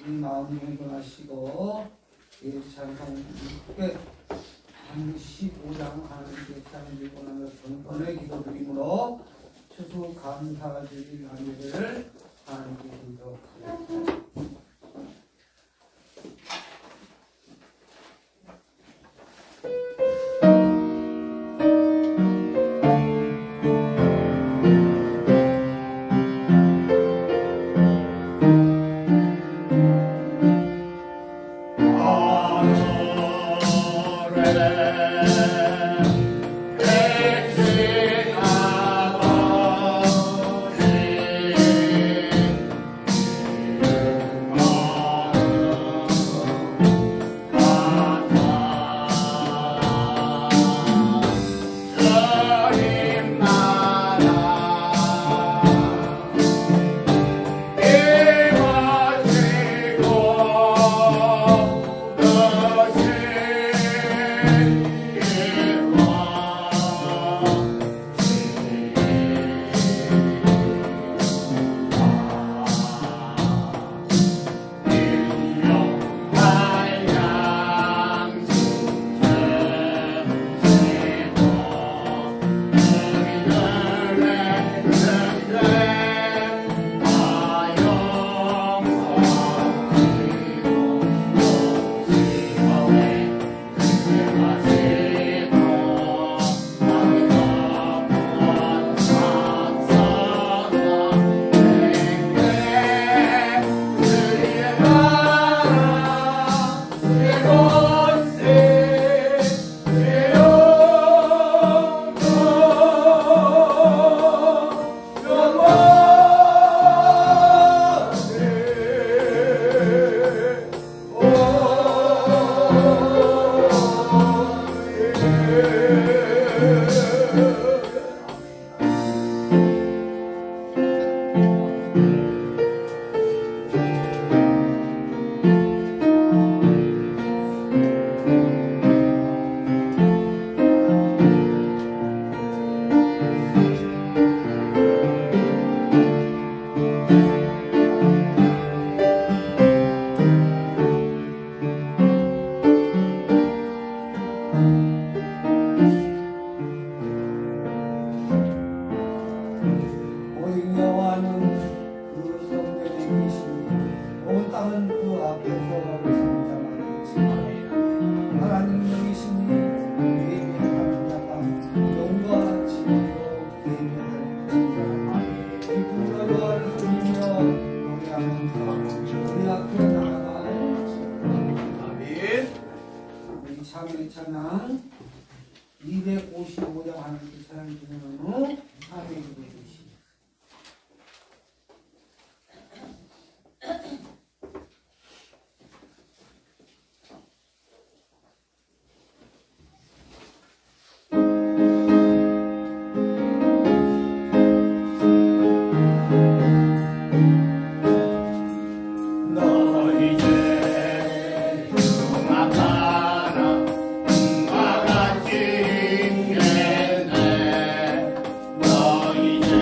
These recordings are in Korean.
우리 마음 공존하시고 예찬송 635장 하나님께 찬양 드리고 나면 번번에 기도드림으로 추수 감사드릴 안내를 하나님께 드리도록 하겠습니다. 찬양 255장 하나님께 찬양 드리는 후 찬양해 주시기. 이제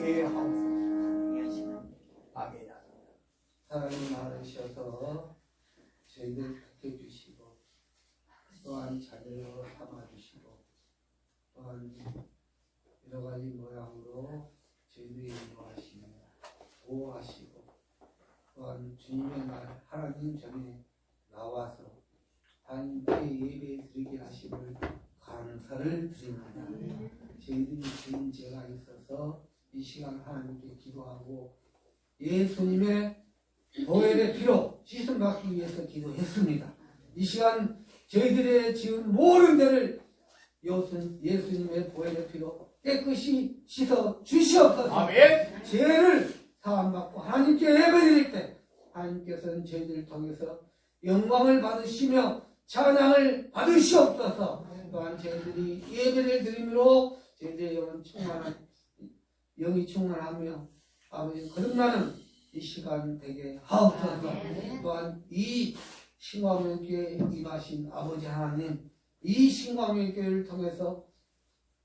함께 하옵소서. 아멘. 사랑이 많으셔서 저희들 택해 주시고 또한 자녀로 삼아주시고 또한 여러 가지 모양으로 저희들이 인도하시며 보호하시고 또한 주님의 날 하나님 전에 나와서 하나님께 예배 드리게 하심을 감사를 드립니다. 저희들이 지은 죄가 있어서 이 시간 하나님께 기도하고 예수님의 보혈의 피로 씻음받기 위해서 기도했습니다. 이 시간 저희들의 지은 모든 죄를 예수님의 보혈의 피로 깨끗이 씻어 주시옵소서. 아멘. 죄를 사함받고 하나님께 예배드릴 때 하나님께서는 저희들을 통해서 영광을 받으시며 찬양을 받으시옵소서. 또한 저희들이 예배를 드림으로 저희들의 영이 충만하며 아버지 거듭나는 이 시간 되게 하옵소서. 또한 이 신광명교회에 임하신 아버지 하나님, 이 신광명교회를 통해서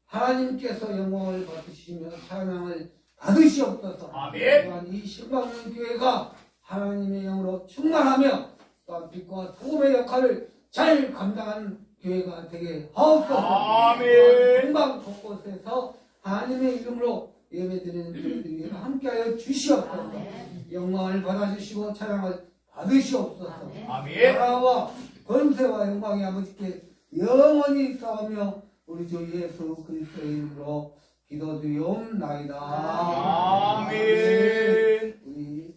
하나님께서 영광을 받으시며 찬양을 받으시옵소서. 아멘. 또한 이 신광명교회가 하나님의 영으로 충만하며 또한 빛과 소금의 역할을 잘 감당하는 교회가 되게 하옵소서. 아멘. 공방 곳곳에서 하나님의 이름으로 예배드리는 교회들이 함께하여 주시옵소서. 영광을 받아주시고 찬양을 받으시옵소서. 아멘. 나라와 권세와 영광이 아버지께 영원히 싸우며 우리 주 예수 그리스도의 이름으로 기도드리옵나이다. 아멘. 우리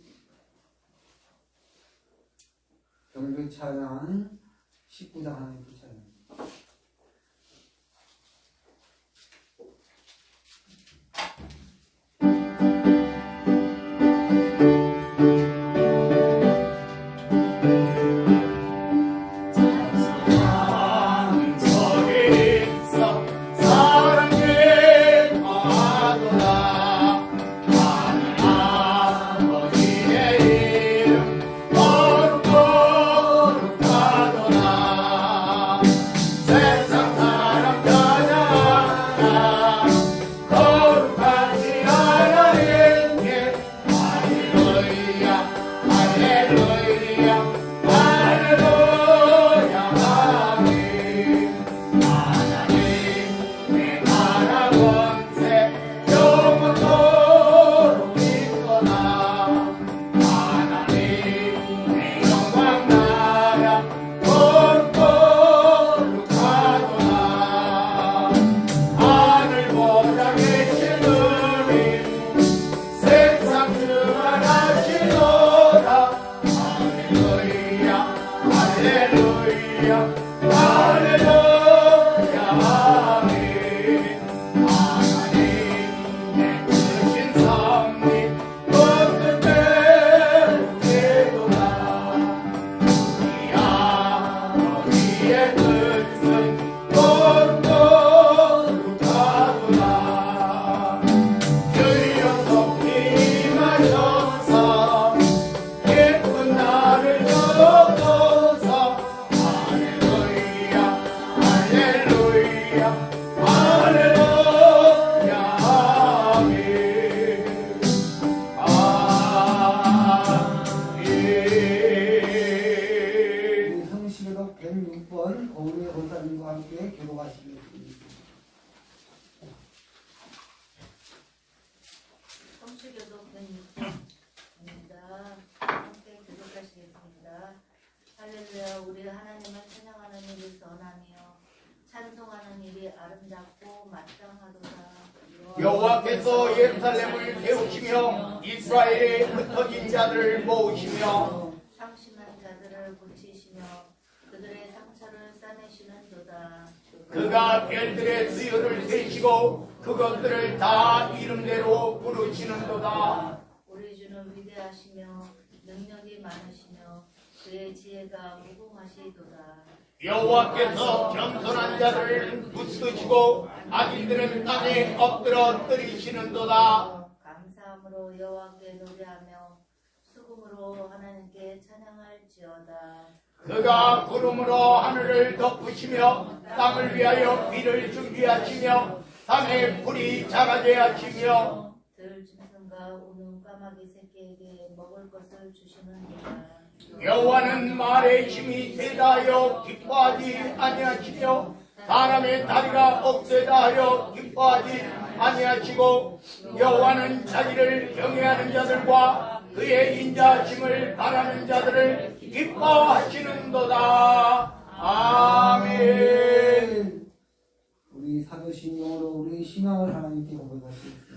경배 찬양 19장 하나님 그 찬양. 여호와께서 예루살렘을 세우시며 이스라엘에 흩어진 자들을 모으시며 상심한 자들을 고치시며 그들의 상처를 싸매시는도다. 그가 별들의 수요를 세시고 그것들을 다 이름대로 부르시는도다. 우리 주는 위대하시며 능력이 많으시며 그의 지혜가 무궁하시도다. 여호와께서 겸손한 자를 붙드시고 악인들은 땅에 엎드려 뜨리시는도다. 감사함으로 여호와께 노래하며 수금으로 하나님께 찬양할지어다. 그가 구름으로 하늘을 덮으시며 땅을 위하여 비를 준비하시며 산에 풀이 자라게 하시며 들 짐승과 우는 까마귀 새끼에게 먹을 것을 주시는도다. 여호와는 말에 힘이 세다 하여 기뻐하지 아니하시며 사람의 다리가 억세다 하여 기뻐하지 아니하시고 여호와는 자기를 경외하는 자들과 그의 인자하심을 바라는 자들을 기뻐하시는도다. 아멘. 우리 사도신경으로 우리 신앙을 하나님께 고백하시겠습니다.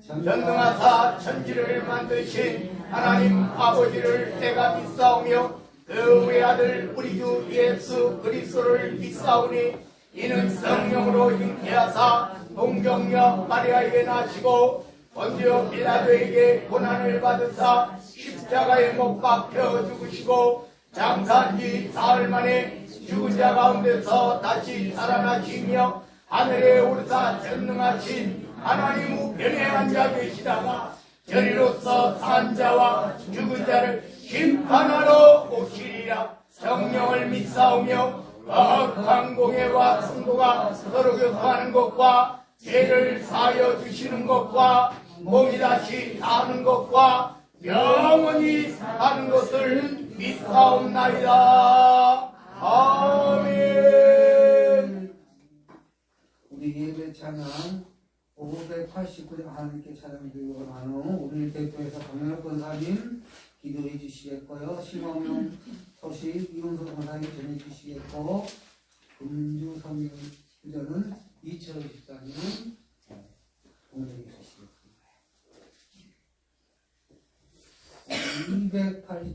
전능하사 천지를 만드신 하나님 아버지를 내가 믿사오며 그 외아들 우리 주 예수 그리스도를 믿사오니 이는 성령으로 잉태하사 동정녀 마리아에게 나시고 본디오 빌라도에게 고난을 받으사 십자가에 못 박혀 죽으시고 장사한 지 사흘 만에 죽은 자 가운데서 다시 살아나시며 하늘에 오르사 전능하신 하나님 우편에 앉아 계시다가 저리로서 산 자와 죽은 자를 심판하러 오시리라. 성령을 믿사오며 거룩한 공회와 성도가 서로 교통하는 것과 죄를 사하여 주시는 것과 몸이 다시 사는 것과 영원히 사는 것을 믿사옵나이다. 아멘. 우리 예배 찬양 589장 하나님께 찬양드리고 난 후 우리를 대표해서 강연학 권사님 기도해 주시겠고요. 심화명 소식 이용석 권사님 전해 주시겠고 금주 성령 주전은 2024년 공개해 주시겠습니다.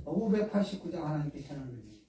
589장 하나님께 찬양드립니다.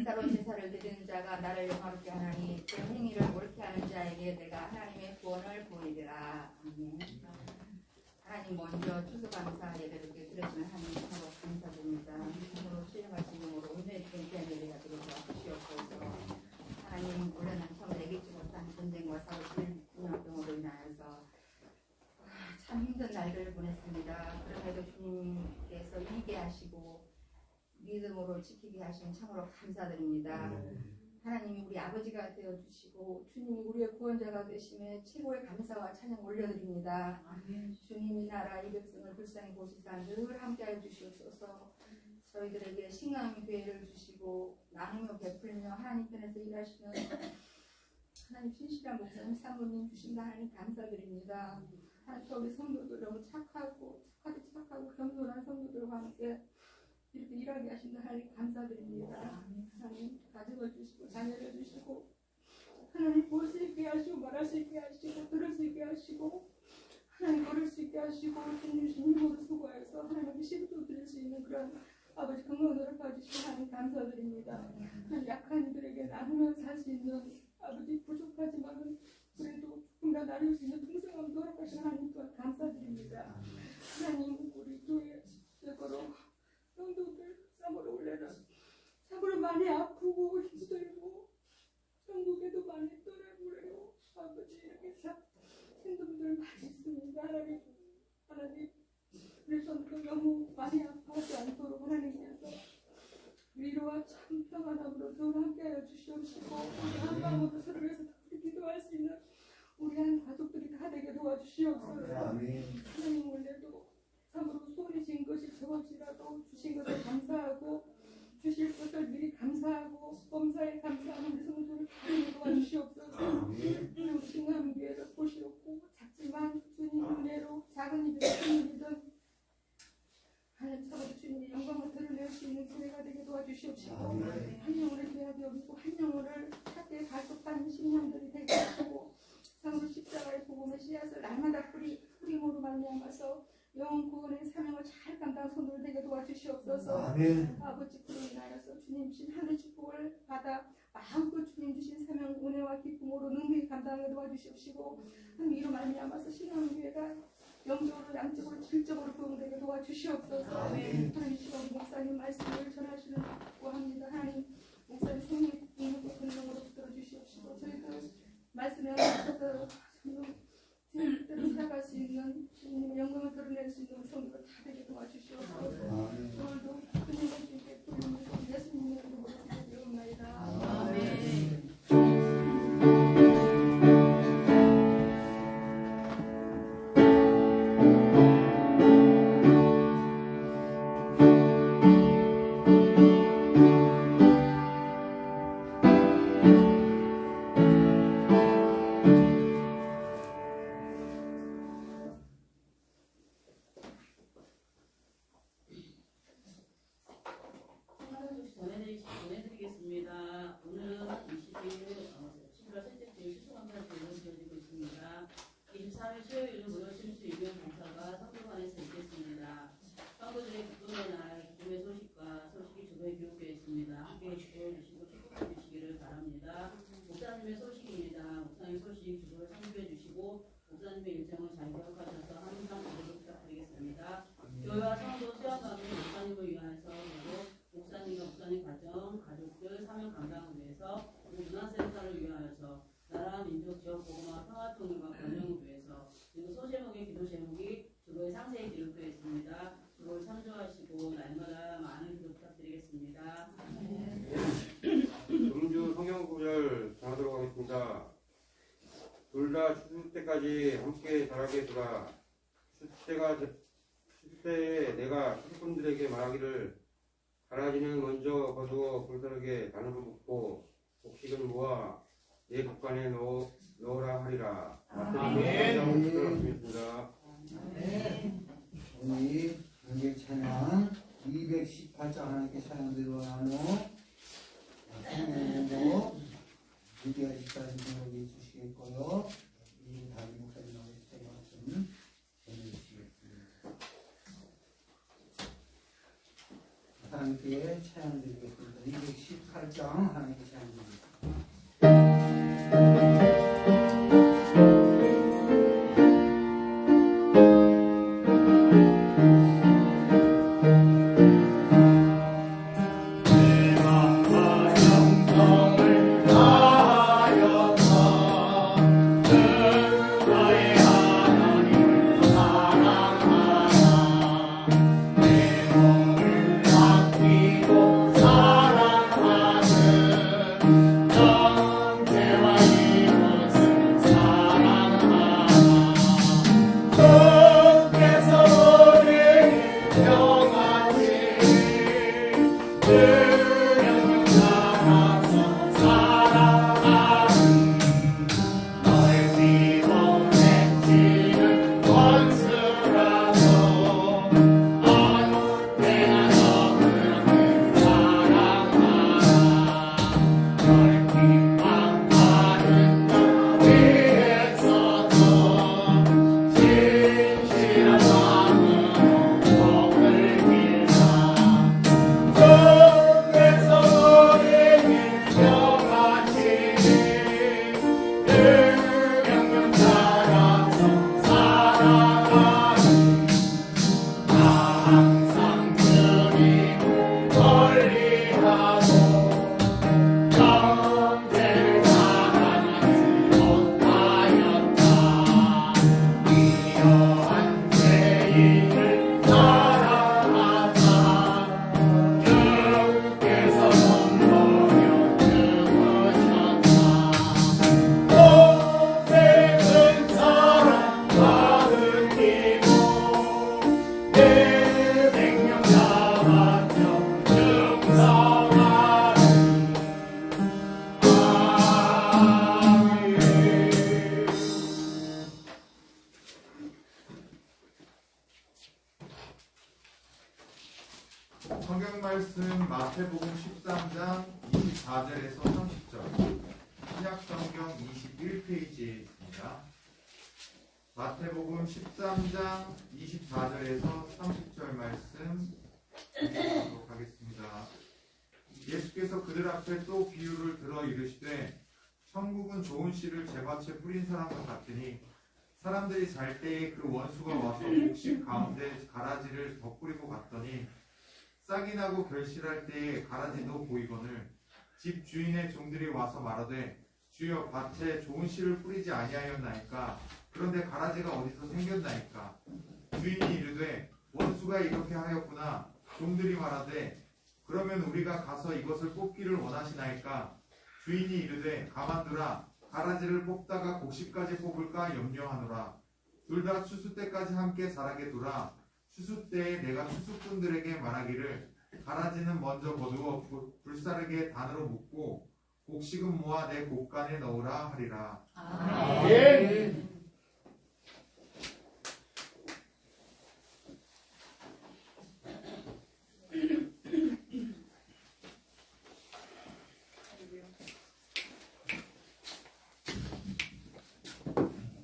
감사로 제사를 드리는 자가 나를 영화롭게 하나니 그 행위를 옳게 하는 자에게 내가 하나님의 구원을 보이리라. 아멘. 하나님 먼저 추수감사 예배를 드렸지만 하나님 참으로 감사드립니다. 참으로 신령하신 이름으로 오늘 경쾌한 예배가 들어서 주시옵소서. 하나님 원래 난 참으로 예기치 못한 전쟁과 사고 질병 등으로 인하여서 참 힘든 날들을 보냈습니다. 그럼에도 주님께서 이기게 하시고 믿음으로 지키게 하신 참으로 감사드립니다. 하나님이 우리 아버지가 되어주시고 주님이 우리의 구원자가 되심에 최고의 감사와 찬양 올려드립니다. 주님이 나라 이 백성을 불쌍히 보시사 늘 함께하여 주시옵소서. 저희들에게 신강의 기회를 주시고 나누며 베풀며 하나님 편에서 일하시는 하나님 신실한 목사님 사모님 주신 하나님 감사드립니다. 하나님 우리 성도들 너무 착하고 겸손한 성도들과 함께 이렇게 일하게 하신다 하나님 감사드립니다. 하나님 가정을 주시고 자녀를 주시고 하나님 볼 수 있게 하시고 말할 수 있게 하시고 들을 수 있게 하시고 하나님 걸을 수 있게 하시고 주님 힘으로 수고해서 하나님 시도 드릴 수 있는 그런 아버지 건강을 노력해 주시고 하나님 감사드립니다. 하나님 약한 이들에게 나누면서 살 수 있는 아버지 부족하지만 그래도 조금이나 나눌 수 있는 풍성함 노력하시는 하나님 또한 감사드립니다. 하나님 우리 교회 최고로 성도들 참으로 올해는 참으로 많이 아프고 힘들고 전국에도 많이 떠나보려고 아버지 이렇게 참 힘든 많이 있습니다. 하나님 우리 성도 너무 많이 아파하지 않도록 하나님께서 위로와 참 평안함으로 늘 함께하여 주시옵시고 우리 한 마음으로 서로 위해서 기도할 수 있는 우리 한 가족들이 다 되게 도와주시옵소서. 하나님 원래도 참으로 손이 진 것이 적을지라도 주신 것을 감사하고 주실 것을 미리 감사하고 범사에 감사하는 우리 성도를 다 도와주시옵소서. 우리 신앙 기회를 보시옵고 작지만 주님 은혜로 작은 일이든 큰 일이든 하나님 참으로 주님의 영광을 드러낼 수 있는 교회가 되게 도와주시옵시고 한 영혼을 대하게 여기고 한 영혼을 찾게 갈급한 신령들이 되게 하시고 참으로 십자가의 복음의 씨앗을 날마다 뿌림으로 말미암아서 영혼 구원의 사명을 잘 감당한 손으로 되게 도와주시옵소서. 아버지 그로 인하여서 주님 주신 하늘 축복을 받아 마음껏 주님 주신 사명 은혜와 기쁨으로 능히 감당하게 도와주시옵시고 하나님 이로 말미암아서 신앙교회가 영적으로 양적으로 질적으로 부흥되게 도와주시옵소서. 하나님 시간 목사님 말씀을 전하시는 고 합니다. 하나님 목사님 성령 인고 권능으로 붙들어 주시옵시고 저희도 말씀에 하셔서 뜻대로 살아갈 수 있는 주님의 영광을 드러낼 수 있는 성도를 다 되게 도와주시옵소서. 오늘도 주님과 주님께 부르는 예수님의 이름으로 기도드리옵나이다. 아멘. 전해드리겠습니다. 오늘은 20일 11월 셋째 주일 추수감사주일을 지어지고 있습니다. 23일 수요일은 무료 침수 이변 봉사가 성도관에서 있겠습니다. 성도들의 기쁨의 날, 기쁨의 소식과 소식이 주도에 기록되어 있습니다. 함께 기도해 주시고 축복해 주시기를 바랍니다. 목사님의 소식입니다. 목사님 소식 주도를 참조해 주시고 목사님의 일정을 잘 기억하셔서 항상 기도를 부탁드리겠습니다. 교회와 성도 수양가는 목사님을 위하여서 목사님과 목사님 가정, 가족들 사명 감당을 위해서 그리고 문화센터를 위하여서 나라, 민족, 지역 보호와 평화 통일과 번영을 위해서 그리고 소제목의 기도 제목이 주보에 상세히 기록되어 있습니다. 주보를 참조하시고 날마다 많은 기도 부탁드리겠습니다. 음주 성경 구절 전하도록 하겠습니다. 둘 다 추수 때까지 함께 자라게 두라. 추수 때에 내가 추수꾼들에게 말하기를 가라지는 먼저 거두어 불사르게 나누어 붓고 곡식은 모아 내 국간에 넣으라 하리라. 들었습니다. 우리 경계 찬양 218장 하나님께 찬양 드리노 찬양으로 무대가 집사님 여기 주시겠고요. 이 다음 목사님 나오실 말씀 전해주시겠습니다. 하나님께 찬양드리겠습니다. 218장 하나님께 찬양드립니다. 성경 말씀 마태복음 13장 24절에서 30절, 신약 성경 21페이지에 있습니다. 마태복음 13장 24절에서 30절 말씀 읽도록 하겠습니다. 예수께서 그들 앞에 또 비유를 들어 이르시되 천국은 좋은 씨를 제밭에 뿌린 사람과 같으니 사람들이 잘 때에 그 원수가 와서 곡식 가운데 가라지를 덧뿌리고 갔더니 싹이 나고 결실할 때에 가라지도 보이거늘 집 주인의 종들이 와서 말하되 주여 밭에 좋은 씨를 뿌리지 아니하였나이까? 그런데 가라지가 어디서 생겼나이까? 주인이 이르되 원수가 이렇게 하였구나. 종들이 말하되 그러면 우리가 가서 이것을 뽑기를 원하시나이까? 주인이 이르되 가만두라. 가라지를 뽑다가 곡식까지 뽑을까 염려하노라. 둘 다 추수 때까지 함께 자라게 두라. 추수 때에 내가 추수꾼들에게 말하기를 가라지는 먼저 거두어 불사르게 단으로 묶고 곡식은 모아 내 곡간에 넣으라 하리라. 아멘.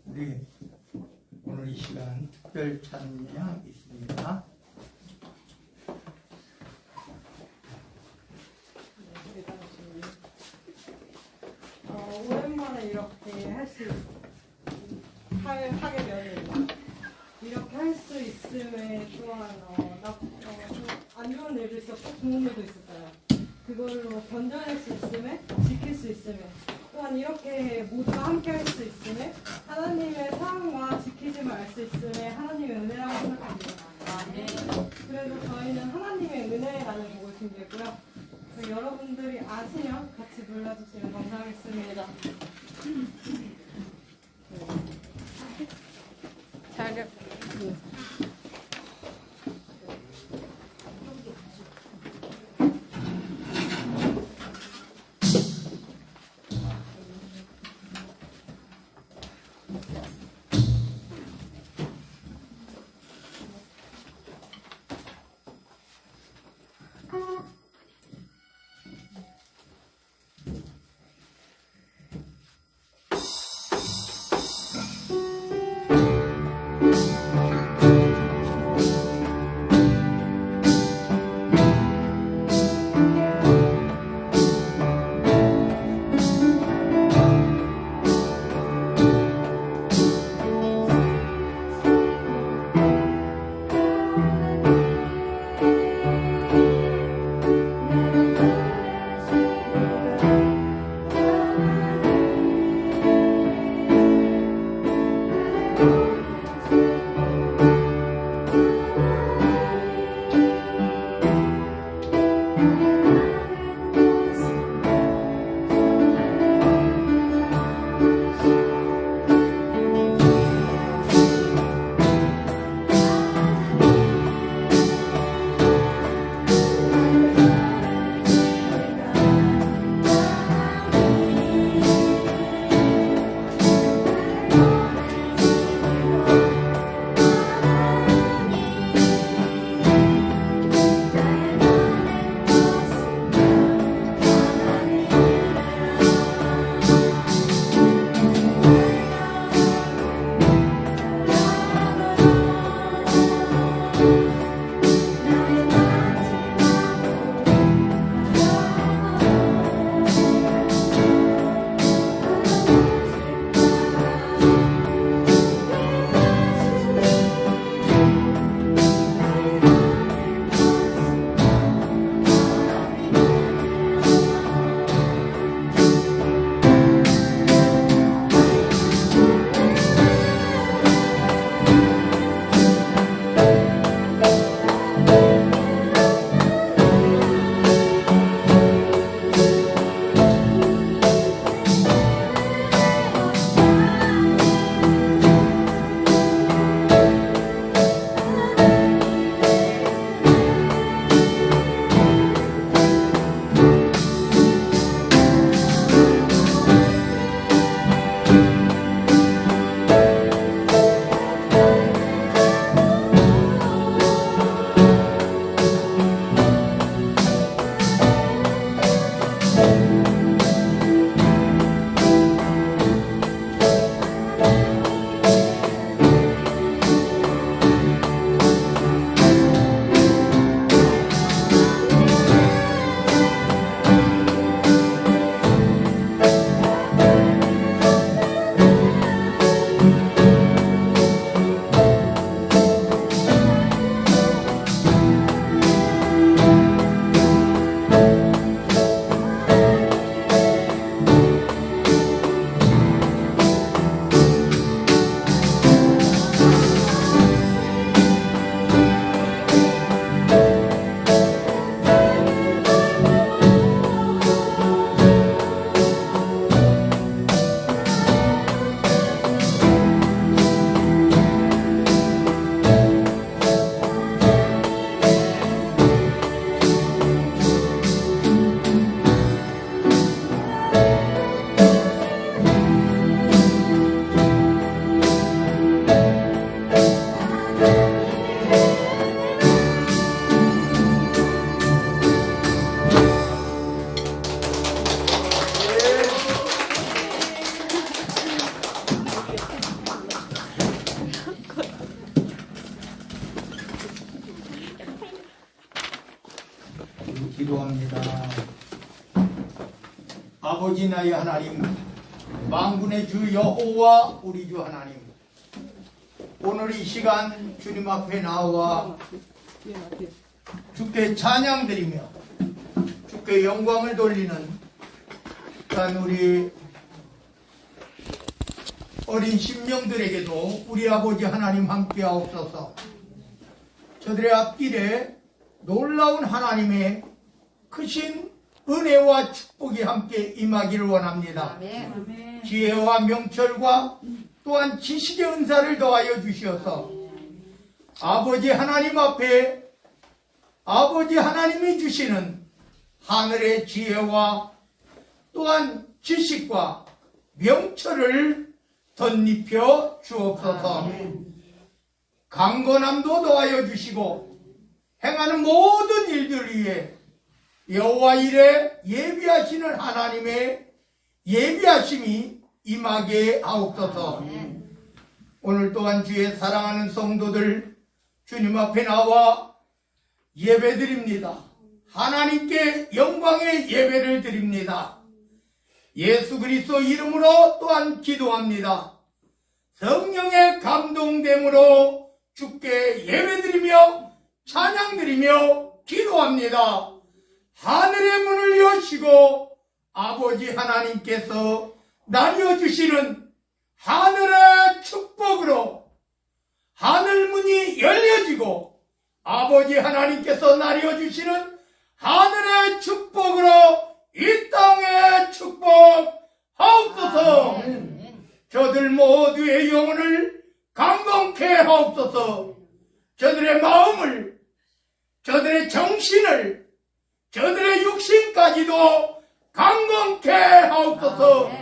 우리 오늘 이 시간 특별 찬양 있습니다. 오랜만에 이렇게 하게 되네요. 이렇게 할 수 있음에 또한 안 좋은 일도 있었고 좋은 일도 있었어요. 그걸로 견뎌낼 수 있음에, 지킬 수 있음에, 또한 이렇게 모두가 함께 할 수 있음에, 하나님의 사랑과 지키심을 알 수 있음에 하나님의 은혜라고 생각합니다. 그래서 저희는 하나님의 은혜라는 곡을 준비했고요. 여러분들이 아시면 같이 불러주시면 감사하겠습니다. 기도합니다. 아버지 나의 하나님, 만군의 주 여호와 우리 주 하나님, 오늘 이 시간 주님 앞에 나와 주께 찬양드리며 주께 영광을 돌리는 단 우리 어린 심령들에게도 우리 아버지 하나님 함께 하옵소서. 저들의 앞길에 놀라운 하나님의 크신 은혜와 축복이 함께 임하기를 원합니다. 아멘. 지혜와 명철과 또한 지식의 은사를 더하여 주시어서 아버지 하나님 앞에 아버지 하나님이 주시는 하늘의 지혜와 또한 지식과 명철을 덧입혀 주옵소서. 강건함도 더하여 주시고 행하는 모든 일들 위에 여호와 일에 예비하시는 하나님의 예비하심이 임하게 하옵소서. 오늘 또한 주의 사랑하는 성도들 주님 앞에 나와 예배드립니다. 하나님께 영광의 예배를 드립니다. 예수 그리스도 이름으로 또한 기도합니다. 성령의 감동됨으로 주께 예배드리며 찬양드리며 기도합니다. 하늘의 문을 여시고 아버지 하나님께서 나뉘어주시는 하늘의 축복으로 하늘문이 열려지고 아버지 하나님께서 나뉘어주시는 하늘의 축복으로 이 땅의 축복하옵소서. 저들 모두의 영혼을 강건케 하옵소서. 저들의 마음을, 저들의 정신을, 저들의 육신까지도 강건케 하옵소서.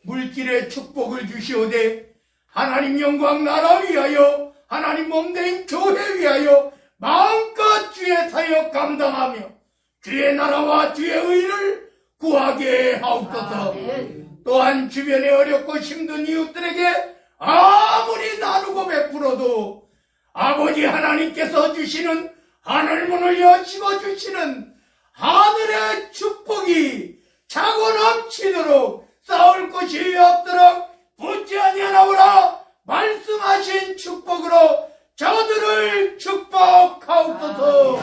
물질의 축복을 주시오되 하나님 영광 나라 위하여 하나님 몸된 교회 위하여 마음껏 주의 사역 감당하며 주의 나라와 주의 의를 구하게 하옵소서. 또한 주변에 어렵고 힘든 이웃들에게 아무리 나누고 베풀어도 아버지 하나님께서 주시는 하늘문을 여시고 주시는 하늘의 축복이 차고 넘치도록 싸울 것이 없도록 붙지 아니하나오라 말씀하신 축복으로 저들을 축복하옵소서.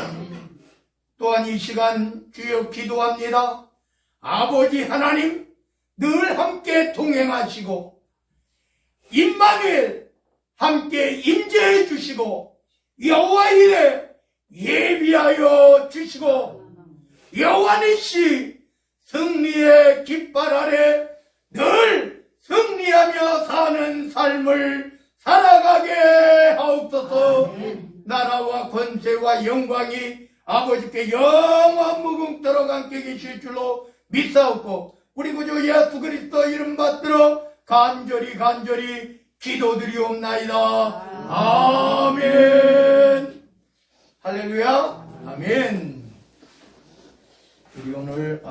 또한 이 시간 주여 기도합니다. 아버지 하나님 늘 함께 동행하시고 임마누엘 함께 임재해 주시고 여호와 이레 예비하여 주시고 여호와 니시 승리의 깃발 아래 늘 승리하며 사는 삶을 살아가게 하옵소서. 나라와 권세와 영광이 아버지께 영원 무궁토록 함께 계실 줄로 믿사옵고 우리 구주 예수 그리스도 이름 받들어 간절히 기도드리옵나이다. 아멘. 할렐루야. 아멘. 우리 오늘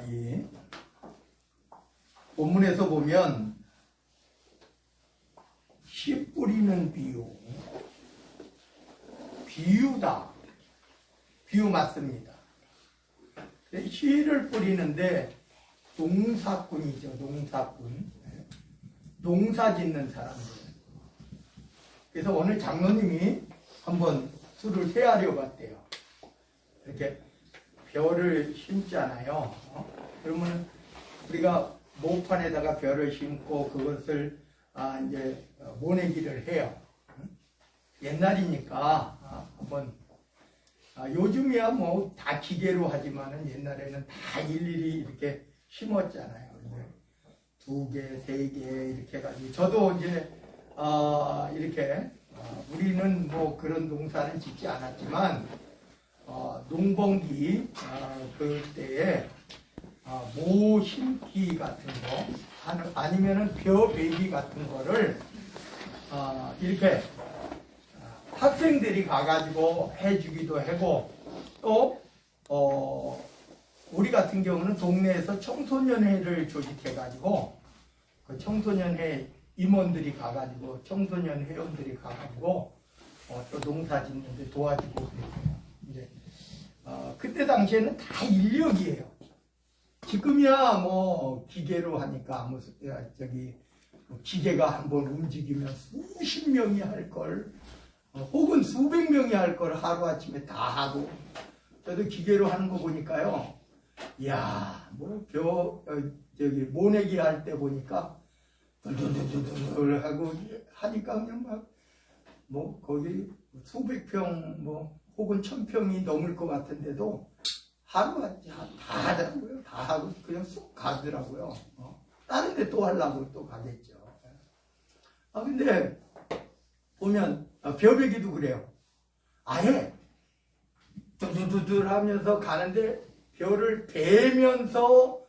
이 본문에서 보면 씨 뿌리는 비유다. 비유 맞습니다. 씨를 뿌리는데 농사꾼이죠. 농사꾼. 농사 짓는 사람들. 그래서 오늘 장로님이 한번 수를 세하려 봤대요. 이렇게 벼를 심잖아요. 그러면 우리가 모판에다가 벼를 심고 그것을 이제 모내기를 해요. 옛날이니까 한번 요즘이야 뭐 다 기계로 하지만은 옛날에는 다 일일이 이렇게 심었잖아요. 2개, 3개 이렇게 해가지고 저도 이제 이렇게 우리는 뭐 그런 농사는 짓지 않았지만 농번기 그때에 모 심기 같은 거 아니면은 벼 베기 같은 거를 이렇게 학생들이 가가지고 해주기도 하고 또 우리 같은 경우는 동네에서 청소년회를 조직해가지고 그 청소년회 임원들이 가가지고 청소년 회원들이 가가지고 또 농사 짓는데 도와주고 그랬어요. 이제 그때 당시에는 다 인력이에요. 지금이야 뭐 기계로 하니까 기계가 한번 움직이면 수십 명이 할 걸, 혹은 수백 명이 할 걸 하루아침에 다 하고. 저도 기계로 하는 거 보니까요, 이야, 모내기 할 때 보니까 둘둘둘둘 하고 하니까 그냥 거기 수백 평 혹은 1000평이 넘을 것 같은데도 하루 다 하더라고요. 다 하고 그냥 쑥 가더라고요. 다른 데 또 하려고 또 가겠죠. 근데 보면 벼베기도 그래요. 아예 두두두두 하면서 가는데 벼를 베면서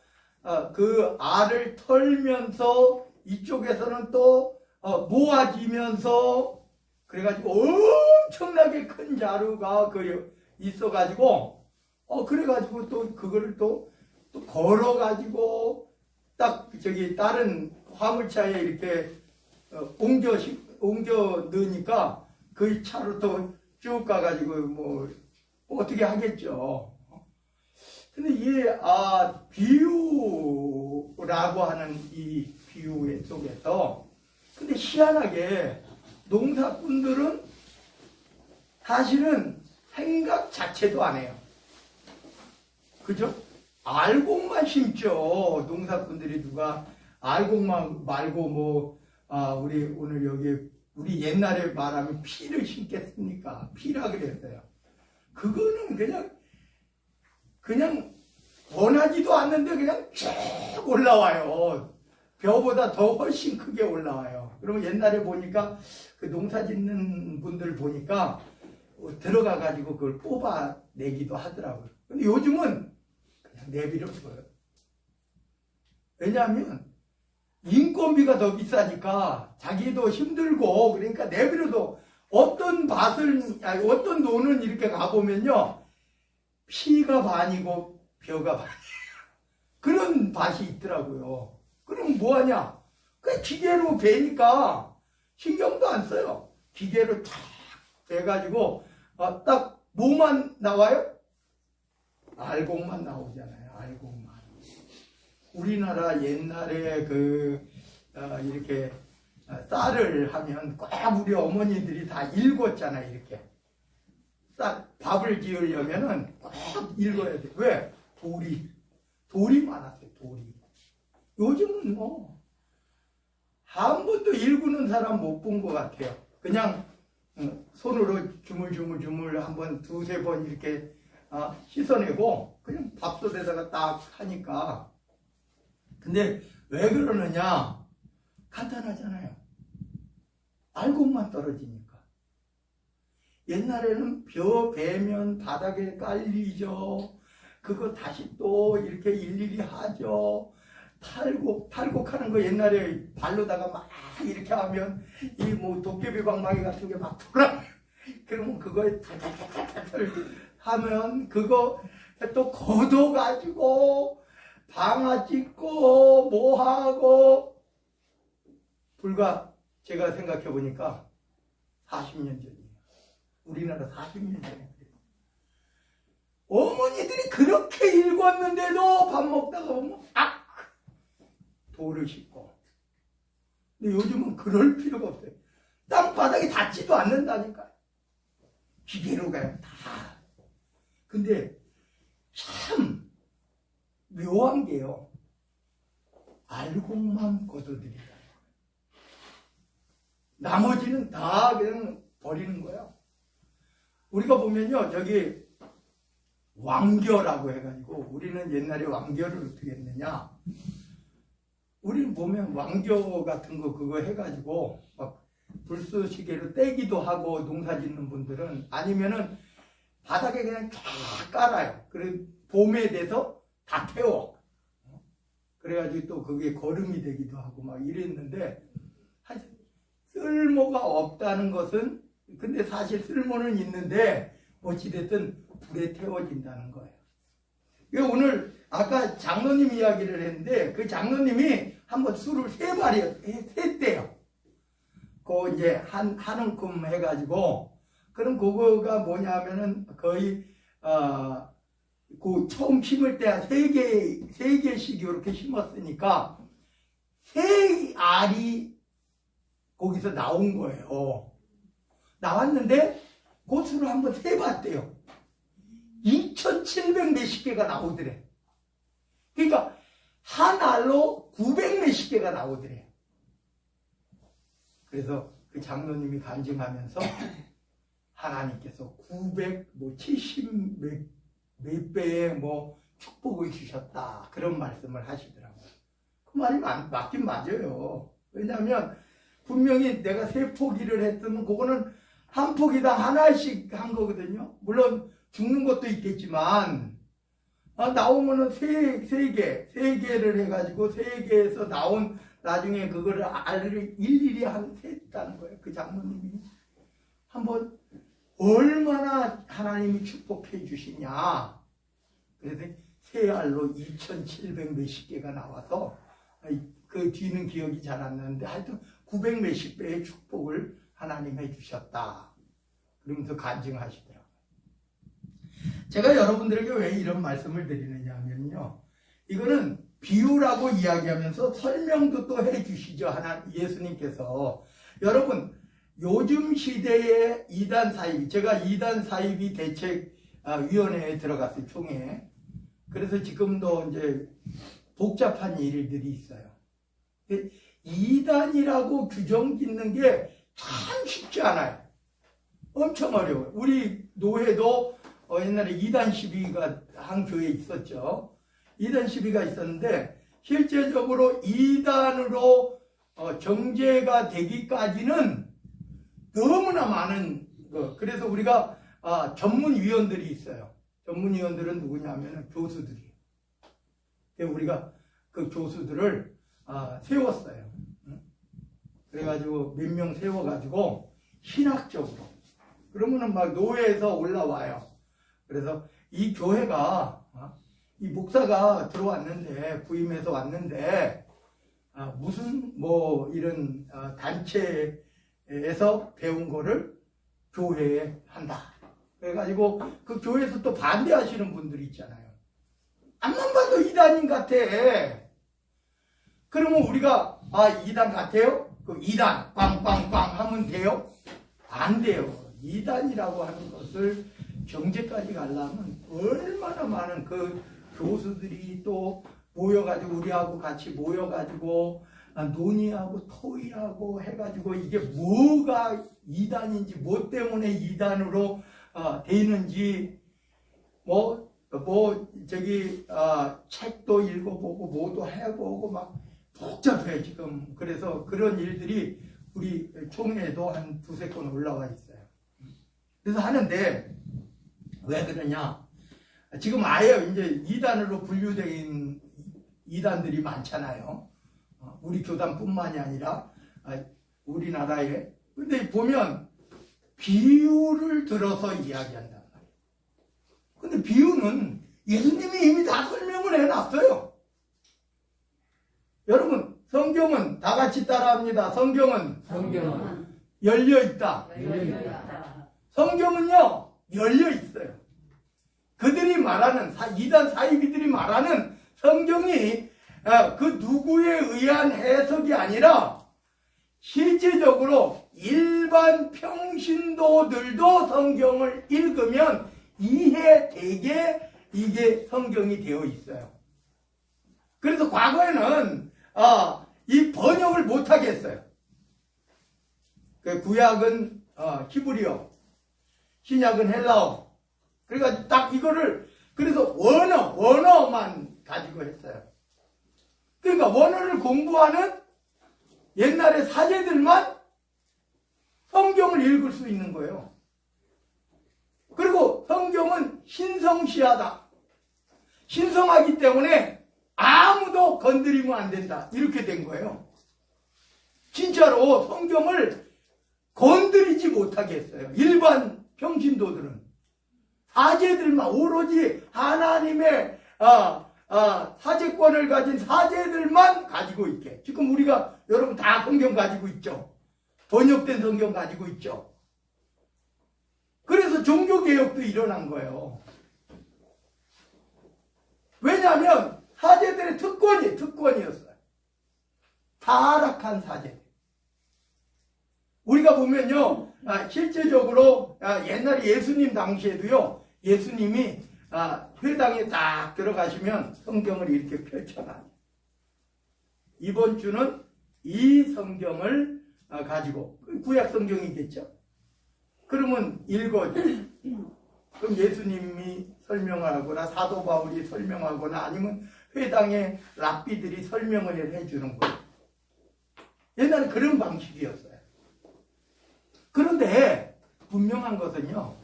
그 알을 털면서 이쪽에서는 또 모아지면서 그래가지고 엄청나게 큰 자루가 있어가지고 그래가지고 또 그거를 또 걸어가지고 딱 다른 화물차에 이렇게 옮겨 넣으니까 그 차로 또 쭉 가가지고 어떻게 하겠죠. 근데 이게 비유라고 하는 이 비유 속에서 근데 희한하게 농사꾼들은 사실은 생각 자체도 안 해요. 그죠? 알곡만 심죠. 농사꾼들이 누가 알곡만 말고 우리 오늘 여기 우리 옛날에 말하면 피를 심겠습니까? 피라 그랬어요. 그거는 그냥 원하지도 않는데 그냥 쭉 올라와요. 벼보다 더 훨씬 크게 올라와요. 그러면 옛날에 보니까 그 농사 짓는 분들 보니까 들어가 가지고 그걸 뽑아내기도 하더라고요. 근데 요즘은 그냥 내버려둬요. 왜냐하면 인건비가 더 비싸니까 자기도 힘들고 그러니까 내버려둬. 어떤 논은 이렇게 가보면요. 피가 반이고 벼가 반이에요. 그런 밭이 있더라고요. 그럼 뭐하냐? 그냥 기계로 베니까 신경도 안 써요. 기계로 탁 베가지고 딱 뭐만 나와요? 알곡만 나오잖아요. 알곡만. 우리나라 옛날에 이렇게 쌀을 하면 꼭 우리 어머니들이 다 읽었잖아요. 이렇게 밥을 지으려면은 꼭 읽어야 돼. 왜? 돌이 많았어요. 돌이. 요즘은 한 번도 읽는 사람 못 본 것 같아요. 그냥 손으로 주물주물 한번 두세 번 이렇게 씻어내고 그냥 밥솥에다가 딱 하니까. 근데 왜 그러느냐? 간단하잖아요. 알곡만 떨어지니까. 옛날에는 벼 베면 바닥에 깔리죠. 그거 다시 또 이렇게 일일이 하죠. 탈곡하는 거 옛날에 발로다가 막 이렇게 하면 도깨비 방망이 같은 게 막 돌아. 그러면 그거에 탈탈탈탈 하면 그거 또 걷어가지고 방아 찍고 뭐하고 불과 제가 생각해 보니까 40년 전이에요. 우리나라 40년 전에. 어머니들이 그렇게 읽었는데도 밥 먹다가 보면 돌을 씻고. 근데 요즘은 그럴 필요가 없어요. 땅바닥에 닿지도 않는다니까. 기계로 가요. 다. 근데 참 묘한 게요. 알곡만 걷어들이다. 나머지는 다 그냥 버리는 거예요. 우리가 보면요. 저기 왕겨라고 해가지고 우리는 옛날에 왕겨를 어떻게 했느냐. 우리는 보면 왕겨 같은 거 그거 해가지고 막 불쏘시개로 떼기도 하고 농사 짓는 분들은 아니면은 바닥에 그냥 쫙 깔아요. 그래 봄에 돼서 다 태워. 그래가지고 또 그게 거름이 되기도 하고 막 이랬는데 쓸모가 없다는 것은 근데 사실 쓸모는 있는데 어찌됐든 불에 태워진다는 거예요. 오늘 아까 장로님 이야기를 했는데 그 장로님이 한번 술을 3마리 샜대요. 그 이제 한 움큼 해가지고 그럼 그거가 뭐냐면은 거의 그 처음 심을 때 세 개씩 이렇게 심었으니까 세 알이 거기서 나온 거예요. 나왔는데 그 수를 한번 세봤대요. 2,700 몇십 개가 나오더래. 그러니까 한 알로 900 몇십 개가 나오더래. 그래서 그 장로님이 간증하면서 하나님께서 970 몇 배의 축복을 주셨다. 그런 말씀을 하시더라고요. 그 말이 맞긴 맞아요. 왜냐하면 분명히 내가 세 포기를 했으면 그거는 한 포기당 하나씩 한 거거든요. 물론 죽는 것도 있겠지만 나오면은 세 개를 해가지고 세 개에서 나온 나중에 그거를 알을 일일이 했다는 거예요. 그 장로님이 한번 얼마나 하나님이 축복해 주시냐. 그래서 세 알로 2,700 몇십 개가 나와서 그 뒤는 기억이 잘 안 나는데 하여튼 900 몇십 배의 축복을 하나님 해주셨다. 그러면서 간증하시더라고요. 제가 여러분들에게 왜 이런 말씀을 드리느냐 하면요. 이거는 비유라고 이야기하면서 설명도 또 해주시죠. 예수님께서. 여러분, 요즘 시대의 이단 사이비, 제가 이단 사이비 대책위원회에 들어갔어요. 총회에. 그래서 지금도 이제 복잡한 일들이 있어요. 이단이라고 규정 짓는 게 참 쉽지 않아요. 엄청 어려워요. 우리 노회도 옛날에 이단 시비가 한 교회에 있었죠. 이단 시비가 있었는데 실제적으로 이단으로 정죄가 되기까지는 너무나 많은 거. 그래서 우리가 전문위원들이 있어요. 전문위원들은 누구냐면 교수들이에요. 우리가 그 교수들을 세웠어요. 그래가지고 몇 명 세워가지고 신학적으로 그러면은 막 노회에서 올라와요. 그래서 이 교회가 이 목사가 들어왔는데 부임해서 왔는데 무슨 이런 단체에서 배운 거를 교회에 한다. 그래가지고 그 교회에서 또 반대하시는 분들이 있잖아요. 앞만 봐도 이단인 같아. 그러면 우리가 이단 같아요? 그 이단 빵빵빵 하면 돼요? 안 돼요. 이단이라고 하는 것을 경제까지 가려면 얼마나 많은 그 교수들이 또 모여가지고 우리하고 같이 모여가지고 논의하고 토의하고 해가지고 이게 뭐가 이단인지 뭐 때문에 이단으로 되는지 책도 읽어보고 뭐도 해보고 막 복잡해 지금. 그래서 그런 일들이 우리 총회에도 한 두세 건 올라와 있어요. 그래서 하는데 왜 그러냐? 지금 아예 이제 이단으로 분류된 이단들이 많잖아요. 우리 교단뿐만이 아니라 우리나라에. 근데 보면 비유를 들어서 이야기한단 말이에요. 근데 비유는 예수님이 이미 다 설명을 해놨어요. 여러분, 성경은 다 같이 따라합니다. 성경은 열려있다. 성경은요, 열려있어요. 그들이 말하는, 이단 사이비들이 말하는 성경이 그 누구에 의한 해석이 아니라 실제적으로 일반 평신도들도 성경을 읽으면 이해되게 이게 성경이 되어 있어요. 그래서 과거에는 이 번역을 못하게 했어요. 그 구약은 히브리어, 신약은 헬라어. 그러니까 딱 이거를 그래서 원어만 가지고 했어요. 그러니까 원어를 공부하는 옛날의 사제들만 성경을 읽을 수 있는 거예요. 그리고 성경은 신성시하다. 신성하기 때문에 아무도 건드리면 안 된다. 이렇게 된 거예요. 진짜로 성경을 건드리지 못하게 했어요. 일반 평신도들은. 사제들만 오로지 하나님의 사제권을 가진 사제들만 가지고 있게. 지금 우리가 여러분 다 성경 가지고 있죠. 번역된 성경 가지고 있죠. 그래서 종교개혁도 일어난 거예요. 왜냐하면 사제들의 특권이었어요. 타락한 사제. 우리가 보면요, 실제적으로 옛날에 예수님 당시에도요, 예수님이 회당에 딱 들어가시면 성경을 이렇게 펼쳐놔요. 이번 주는 이 성경을 가지고, 구약 성경이겠죠? 그러면 읽어줘. 그럼 예수님이 설명을 하거나 사도 바울이 설명하거나 아니면 회당의 랍비들이 설명을 해주는 거예요. 옛날에 그런 방식이었어요. 그런데 분명한 것은요,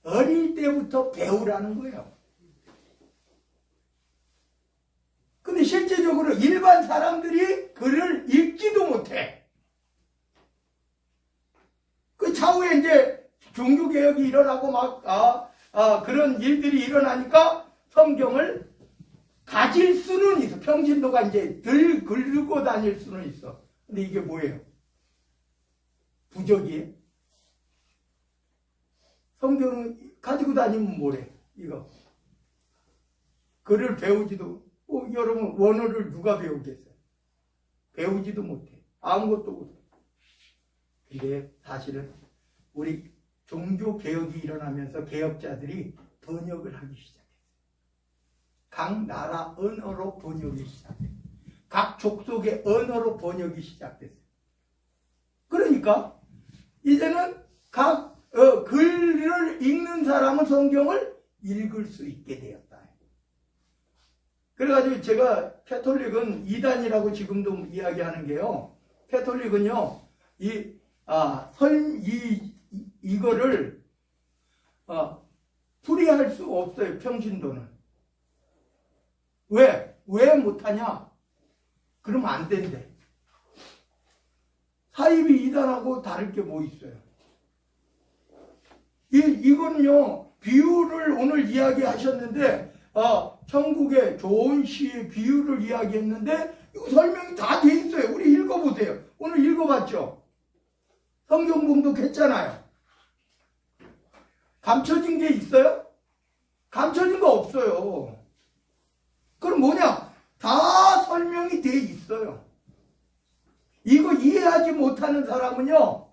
어릴 때부터 배우라는 거예요. 근데 실제적으로 일반 사람들이 글을 읽지도 못해. 그 차후에 이제 종교개혁이 일어나고 그런 일들이 일어나니까 성경을 가질 수는 있어. 평신도가 이제 덜 긁고 다닐 수는 있어. 근데 이게 뭐예요? 부적이에요? 성경 가지고 다니면 뭐래? 이거. 글을 배우지도, 여러분, 원어를 누가 배우겠어요? 배우지도 못해. 아무것도 못해. 근데 사실은 우리 종교개혁이 일어나면서 개혁자들이 번역을 하기 시작했어요. 각 나라 언어로 번역이 시작했어요. 각 족속의 언어로 번역이 시작됐어요. 그러니까 이제는 각 글을 읽는 사람은 성경을 읽을 수 있게 되었다. 그래가지고 제가 캐톨릭은 이단이라고 지금도 이야기하는 게요. 캐톨릭은요, 이거를 풀이할 수 없어요. 평신도는. 왜 못하냐? 그러면 안 된대. 사입이 이단하고 다를 게 뭐 있어요? 이건요, 비유를 오늘 이야기하셨는데, 천국의 좋은 시의 비유를 이야기했는데, 이거 설명이 다 돼 있어요. 우리 읽어보세요. 오늘 읽어봤죠? 성경 봉독했잖아요. 감춰진 게 있어요? 감춰진 거 없어요. 그럼 뭐냐? 다 설명이 돼 있어요. 이거 이해하지 못하는 사람은요,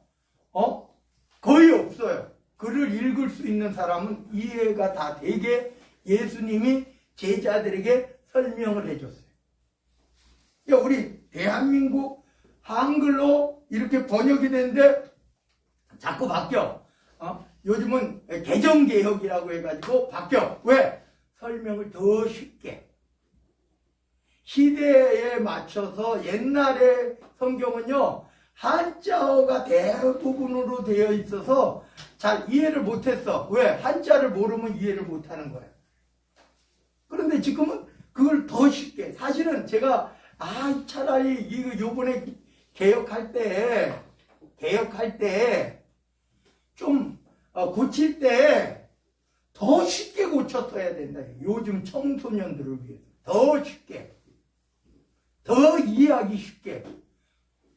거의 없어요. 글을 읽을 수 있는 사람은 이해가 다 되게 예수님이 제자들에게 설명을 해줬어요. 우리 대한민국 한글로 이렇게 번역이 됐는데 자꾸 바뀌어. 요즘은 개정개혁이라고 해가지고 바뀌어. 왜? 설명을 더 쉽게. 시대에 맞춰서 옛날의 성경은요, 한자어가 대부분으로 되어 있어서 잘 이해를 못했어. 왜? 한자를 모르면 이해를 못하는 거예요. 그런데 지금은 그걸 더 쉽게. 사실은 제가 차라리 이거 요번에 개혁할 때 좀 고칠 때 더 쉽게 고쳤어야 된다. 요즘 청소년들을 위해서 더 쉽게, 더 이해하기 쉽게.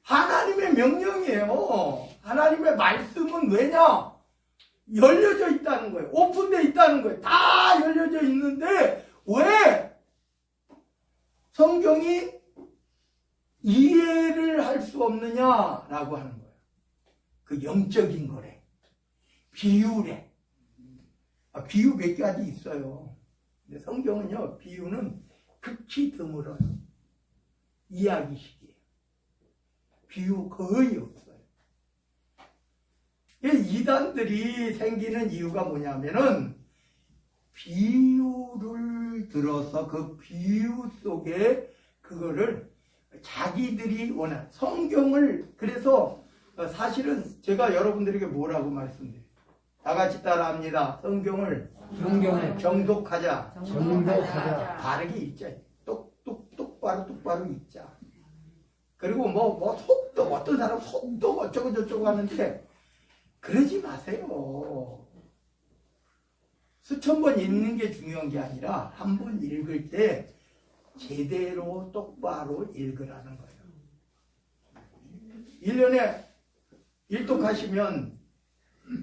하나님의 명령이에요. 하나님의 말씀은 왜냐? 열려져 있다는 거예요. 오픈되어 있다는 거예요. 다 열려져 있는데 왜 성경이 이해를 할 수 없느냐라고 하는 거예요. 그 영적인 거래. 비유래. 비유 몇 가지 있어요. 근데 성경은요, 비유는 극히 드물어요. 이야기식이에요. 비유 거의 없어요. 이단들이 생기는 이유가 뭐냐면은 비유를 들어서 그 비유 속에 그거를 자기들이 원하는 성경을, 그래서 사실은 제가 여러분들에게 뭐라고 말씀드려요? 다 같이 따라합니다. 성경을 정독하자. 바르게 읽자. 똑바로 읽자. 그리고 속도, 어떤 사람 속도 어쩌고저쩌고 하는데 그러지 마세요. 수천 번 읽는 게 중요한 게 아니라 한 번 읽을 때 제대로 똑바로 읽으라는 거예요. 1년에 일독하시면,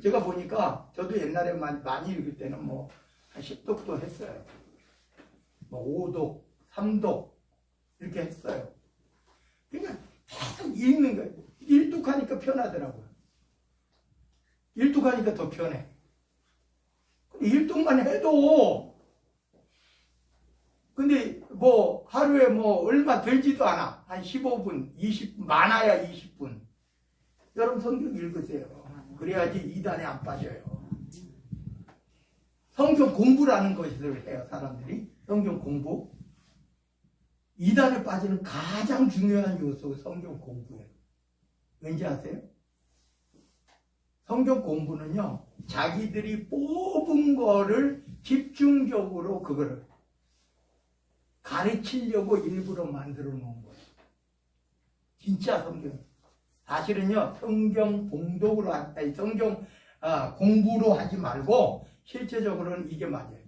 제가 보니까 저도 옛날에 많이 읽을 때는 한 10독도 했어요. 뭐 5독, 3독 이렇게 했어요. 그러니까 계속 읽는 거예요. 일독하니까 편하더라고요. 일독하니까 더 편해. 일독만 해도 근데 뭐 하루에 뭐 얼마 들지도 않아. 한 15분, 20분, 많아야 20분. 여러분 성경 읽으세요. 그래야지 이단에 안 빠져요. 성경 공부라는 것을 해요, 사람들이. 성경 공부. 이단에 빠지는 가장 중요한 요소가 성경 공부예요. 왠지 아세요? 성경 공부는요, 자기들이 뽑은 거를 집중적으로 그거를 가르치려고 일부러 만들어 놓은 거예요. 진짜 성경. 사실은요, 성경 봉독으로, 아니, 성경 공부로 하지 말고, 실제적으로는 이게 맞아요.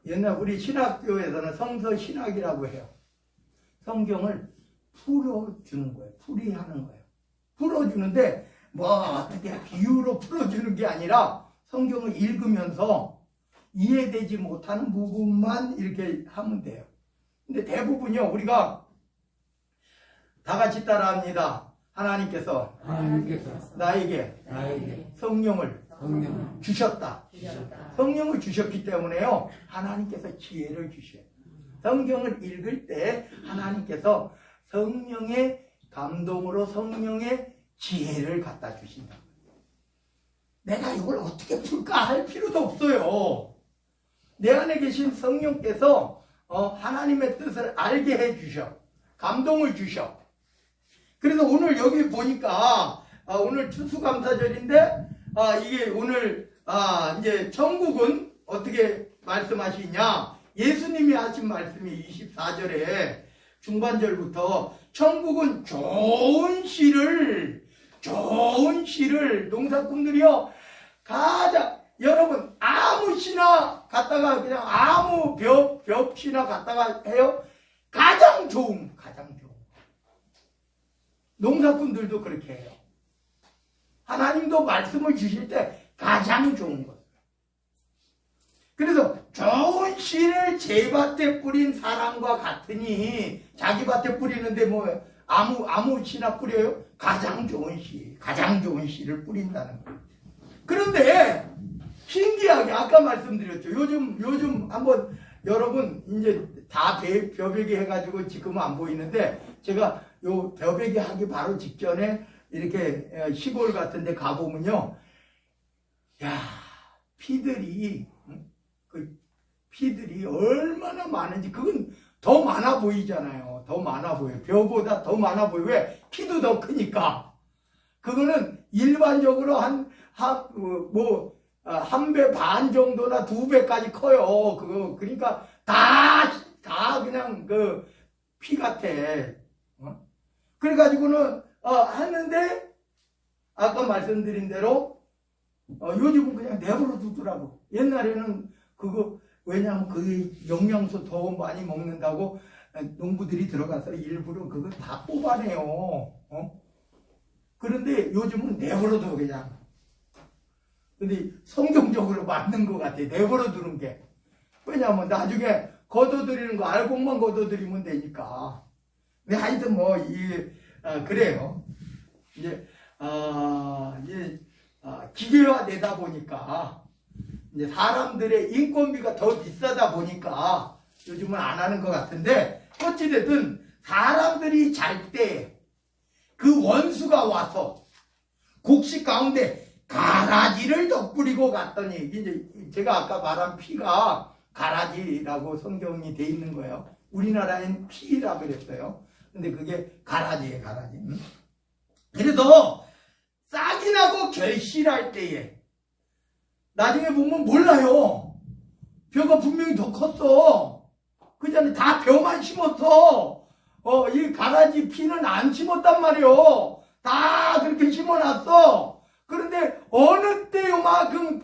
옛날 우리 신학교에서는 성서 신학이라고 해요. 성경을 풀어주는 거예요. 풀이하는 거예요. 풀어주는데, 뭐, 어떻게 비유로 풀어주는 게 아니라, 성경을 읽으면서 이해되지 못하는 부분만 이렇게 하면 돼요. 근데 대부분요, 우리가 다 같이 따라합니다. 하나님께서 나에게 성령을 주셨다. 성령을 주셨기 때문에요, 하나님께서 지혜를 주셔요. 성경을 읽을 때 하나님께서 성령의 감동으로 성령의 지혜를 갖다 주신다. 내가 이걸 어떻게 풀까 할 필요도 없어요. 내 안에 계신 성령께서 하나님의 뜻을 알게 해주셔. 감동을 주셔. 그래서 오늘 여기 보니까 오늘 추수감사절인데 이게 오늘 이제 천국은 어떻게 말씀하시냐, 예수님이 하신 말씀이 24절에 중반절부터 천국은 좋은 씨를 농사꾼들이요 가장, 여러분 아무 씨나 갖다가 그냥 아무 벽씨나 갖다가 해요, 가장 좋은 농사꾼들도 그렇게 해요. 하나님도 말씀을 주실 때 가장 좋은 것. 그래서 좋은 씨를 제 밭에 뿌린 사람과 같으니, 자기 밭에 뿌리는데 뭐 아무 씨나 뿌려요? 가장 좋은 씨를 뿌린다는 거예요. 그런데 신기하게 아까 말씀드렸죠. 요즘 한번 여러분 이제 다 벼베기 해가지고 지금은 안 보이는데, 제가 요 벼베기 하기 바로 직전에 이렇게 시골 같은 데 가보면요, 야, 피들이 얼마나 많은지, 그건 더 많아 보이잖아요. 더 많아 보여요. 벼보다 더 많아 보여요. 왜? 키도 더 크니까. 그거는 일반적으로 한 배 반 정도나 2배까지 커요. 그러니까 다 그냥 피 같아. 그래가지고는 하는데, 아까 말씀드린 대로 요즘은 그냥 내버려 두더라고. 옛날에는 왜냐하면 그 영양소 더 많이 먹는다고 농부들이 들어가서 일부러 그거 다 뽑아내요. 그런데 요즘은 내버려 둬 그냥. 근데 성경적으로 맞는 것 같아. 내버려 두는 게. 왜냐하면 나중에 걷어들이는 거 알곡만 걷어들이면 되니까. 근데 하여튼 그래요. 이제 기계화되다 보니까, 이제 사람들의 인건비가 더 비싸다 보니까 요즘은 안 하는 것 같은데, 어찌됐든 사람들이 잘 때 그 원수가 와서 곡식 가운데 가라지를 덧뿌리고 갔더니, 이제 제가 아까 말한 피가 가라지라고 성경이 돼 있는 거예요. 우리나라엔 피라 그랬어요. 근데 그게 가라지예요, 가라지. 그래서 싹이 나고 결실할 때에 나중에 보면 몰라요. 벼가 분명히 더 컸어. 그 전에 다 벼만 심었어. 이 가라지 피는 안 심었단 말이에요. 다 그렇게 심어놨어. 그런데 어느 때 요만큼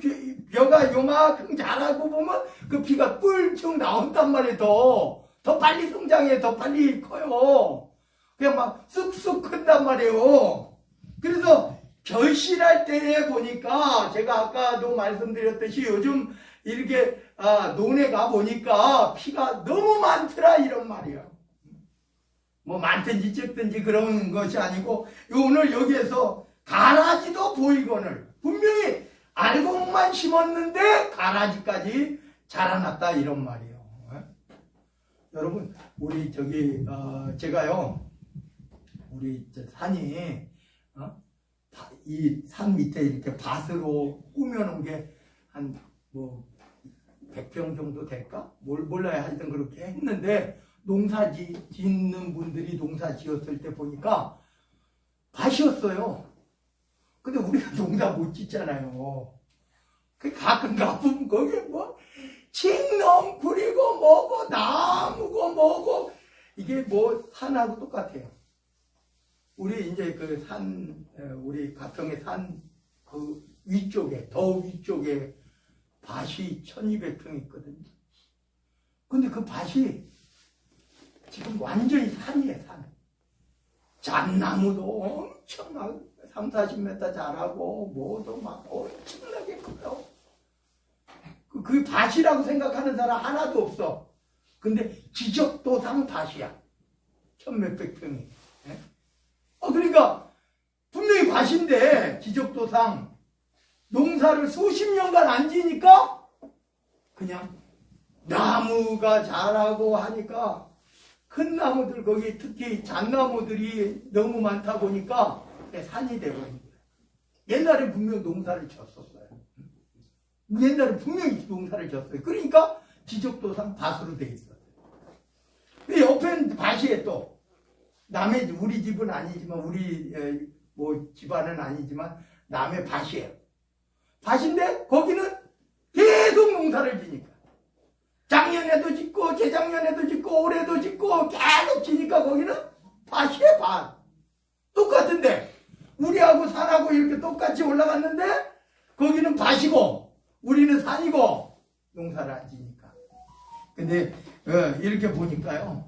벼가 요만큼 자라고 보면 그 피가 뿔쭉 나온단 말이에요. 더 빨리 성장해, 더 빨리 커요. 그냥 막 쑥쑥 큰단 말이에요. 그래서 결실할 때에 보니까 제가 아까도 말씀드렸듯이 요즘 이렇게 논에 가 보니까 피가 너무 많더라 이런 말이에요. 뭐 많든지 적든지 그런 것이 아니고 오늘 여기에서 가라지도 보이거늘 분명히 알곡만 심었는데 가라지까지 자라났다 이런 말이에요. 여러분 우리 저기 제가요 우리 산이 이 산 밑에 이렇게 밭으로 꾸며놓은 게 한 뭐 100평 정도 될까? 몰라요. 하여튼 그렇게 했는데 농사 짓는 분들이 농사 지었을 때 보니까 밭이었어요. 근데 우리가 농사 못 짓잖아요. 그 가끔 가보면 거기에 뭐 칡넝쿨이고 뭐고 나무고 뭐고 이게 뭐 산하고 똑같아요. 우리 이제 그 우리 가평의 산 그 위쪽에, 더 위쪽에 밭이 1200평 있거든요. 근데 그 밭이 지금 완전히 산이에요, 산. 잣나무도 엄청 막 30-40m 자라고, 뭐도 막 엄청나게 커요. 그 밭이라고 생각하는 사람 하나도 없어. 근데 지적도상 밭이야. 1000몇백 평이. 그러니까 분명히 밭인데 지적도상 농사를 수십 년간 안 지니까 그냥 나무가 자라고 하니까 큰 나무들 거기 특히 잣나무들이 너무 많다 보니까 산이 되버린 거예요. 옛날에 분명 농사를 졌었어요. 옛날에 분명히 농사를 졌어요. 그러니까 지적도상 밭으로 돼 있어요. 옆엔 밭이에 또 남의 우리 집은 아니지만 우리 뭐 집안은 아니지만 남의 밭이에요. 밭인데 거기는 계속 농사를 지니까 작년에도 짓고 재작년에도 짓고 올해도 짓고 계속 지니까 거기는 밭이에요. 밭. 똑같은데 우리하고 산하고 이렇게 똑같이 올라갔는데 거기는 밭이고 우리는 산이고 농사를 안 지니까. 근데 이렇게 보니까요